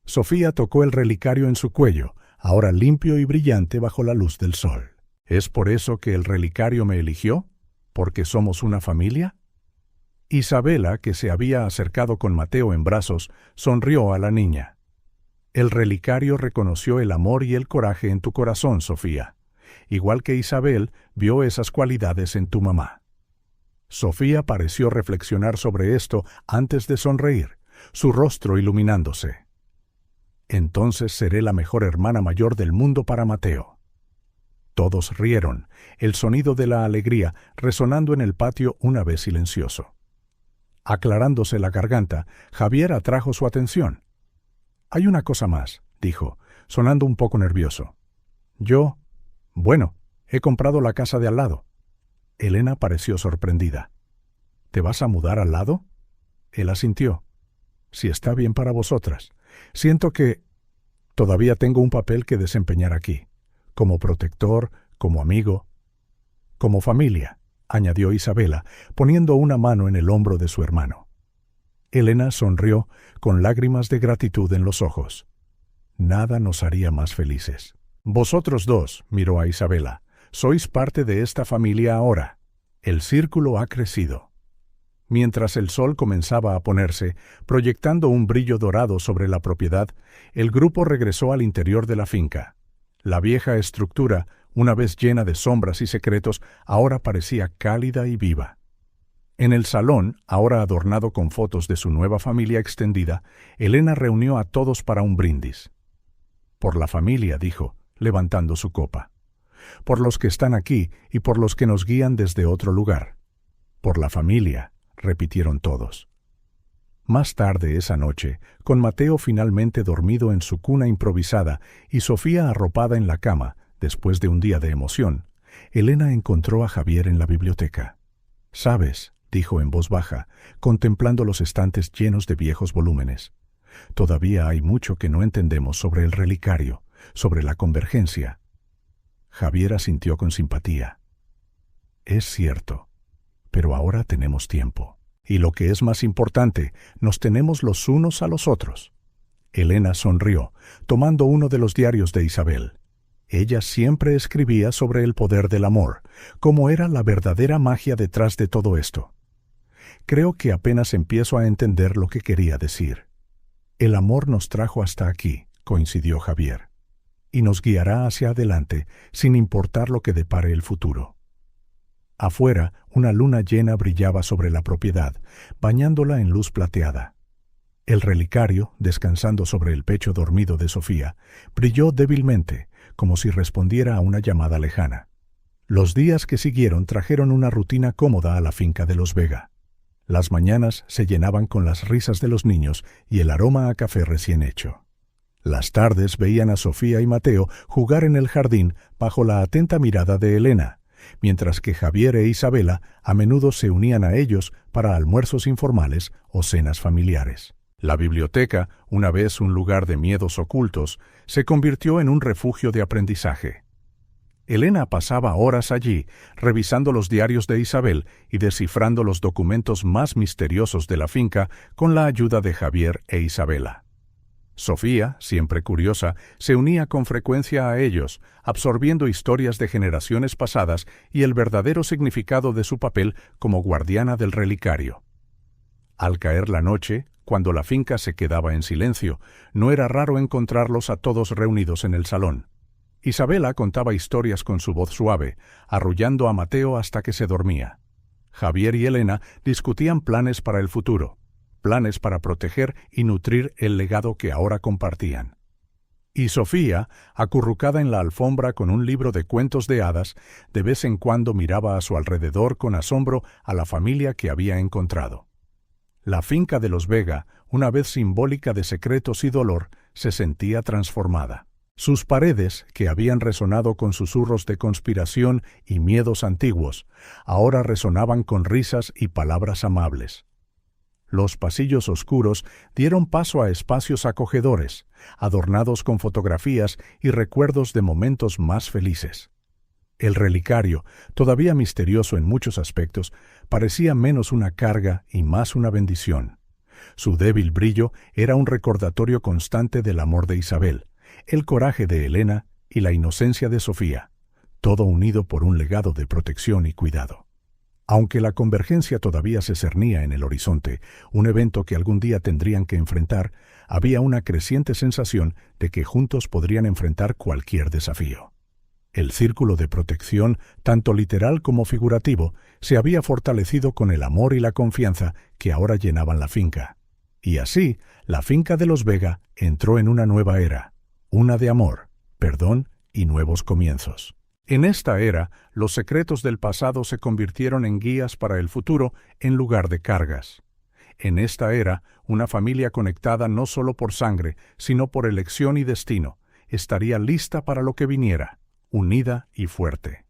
[SPEAKER 1] Sofía tocó el relicario en su cuello, ahora limpio y brillante bajo la luz del sol. ¿Es por eso que el relicario me eligió? ¿Porque somos una familia? Isabela, que se había acercado con Mateo en brazos, sonrió a la niña. El relicario reconoció el amor y el coraje en tu corazón, Sofía. Igual que Isabel, vio esas cualidades en tu mamá. Sofía pareció reflexionar sobre esto antes de sonreír, su rostro iluminándose. Entonces seré la mejor hermana mayor del mundo para Mateo. Todos rieron, el sonido de la alegría resonando en el patio una vez silencioso. Aclarándose la garganta, Javier atrajo su atención. Hay una cosa más, dijo, sonando un poco nervioso. Bueno, he comprado la casa de al lado. Elena pareció sorprendida. ¿Te vas a mudar al lado? Él asintió. Si está bien para vosotras. Siento que todavía tengo un papel que desempeñar aquí, como protector, como amigo, como familia, añadió Isabela, poniendo una mano en el hombro de su hermano. Elena sonrió con lágrimas de gratitud en los ojos. Nada nos haría más felices. Vosotros dos, miró a Isabela, sois parte de esta familia ahora. El círculo ha crecido. Mientras el sol comenzaba a ponerse, proyectando un brillo dorado sobre la propiedad, el grupo regresó al interior de la finca. La vieja estructura, una vez llena de sombras y secretos, ahora parecía cálida y viva. En el salón, ahora adornado con fotos de su nueva familia extendida, Elena reunió a todos para un brindis. Por la familia, dijo, levantando su copa. Por los que están aquí y por los que nos guían desde otro lugar. Por la familia, repitieron todos. Más tarde esa noche, con Mateo finalmente dormido en su cuna improvisada y Sofía arropada en la cama, después de un día de emoción, Elena encontró a Javier en la biblioteca. «¿Sabes?», dijo en voz baja, contemplando los estantes llenos de viejos volúmenes. «Todavía hay mucho que no entendemos sobre el relicario, sobre la convergencia». Javier asintió con simpatía. «Es cierto, pero ahora tenemos tiempo. Y lo que es más importante, nos tenemos los unos a los otros». Elena sonrió, tomando uno de los diarios de Isabel. Ella siempre escribía sobre el poder del amor, cómo era la verdadera magia detrás de todo esto. Creo que apenas empiezo a entender lo que quería decir. El amor nos trajo hasta aquí, coincidió Javier, y nos guiará hacia adelante, sin importar lo que depare el futuro. Afuera, una luna llena brillaba sobre la propiedad, bañándola en luz plateada. El relicario, descansando sobre el pecho dormido de Sofía, brilló débilmente, como si respondiera a una llamada lejana. Los días que siguieron trajeron una rutina cómoda a la finca de los Vega. Las mañanas se llenaban con las risas de los niños y el aroma a café recién hecho. Las tardes veían a Sofía y Mateo jugar en el jardín bajo la atenta mirada de Elena, mientras que Javier e Isabela a menudo se unían a ellos para almuerzos informales o cenas familiares. La biblioteca, una vez un lugar de miedos ocultos, se convirtió en un refugio de aprendizaje. Elena pasaba horas allí, revisando los diarios de Isabel y descifrando los documentos más misteriosos de la finca con la ayuda de Javier e Isabela. Sofía, siempre curiosa, se unía con frecuencia a ellos, absorbiendo historias de generaciones pasadas y el verdadero significado de su papel como guardiana del relicario. Al caer la noche, cuando la finca se quedaba en silencio, no era raro encontrarlos a todos reunidos en el salón. Isabela contaba historias con su voz suave, arrullando a Mateo hasta que se dormía. Javier y Elena discutían planes para el futuro, planes para proteger y nutrir el legado que ahora compartían. Y Sofía, acurrucada en la alfombra con un libro de cuentos de hadas, de vez en cuando miraba a su alrededor con asombro a la familia que había encontrado. La finca de los Vega, una vez simbólica de secretos y dolor, se sentía transformada. Sus paredes, que habían resonado con susurros de conspiración y miedos antiguos, ahora resonaban con risas y palabras amables. Los pasillos oscuros dieron paso a espacios acogedores, adornados con fotografías y recuerdos de momentos más felices. El relicario, todavía misterioso en muchos aspectos, parecía menos una carga y más una bendición. Su débil brillo era un recordatorio constante del amor de Isabel, el coraje de Elena y la inocencia de Sofía, todo unido por un legado de protección y cuidado. Aunque la convergencia todavía se cernía en el horizonte, un evento que algún día tendrían que enfrentar, había una creciente sensación de que juntos podrían enfrentar cualquier desafío. El círculo de protección, tanto literal como figurativo, se había fortalecido con el amor y la confianza que ahora llenaban la finca. Y así, la finca de los Vega entró en una nueva era, una de amor, perdón y nuevos comienzos. En esta era, los secretos del pasado se convirtieron en guías para el futuro en lugar de cargas. En esta era, una familia conectada no solo por sangre, sino por elección y destino, estaría lista para lo que viniera, unida y fuerte.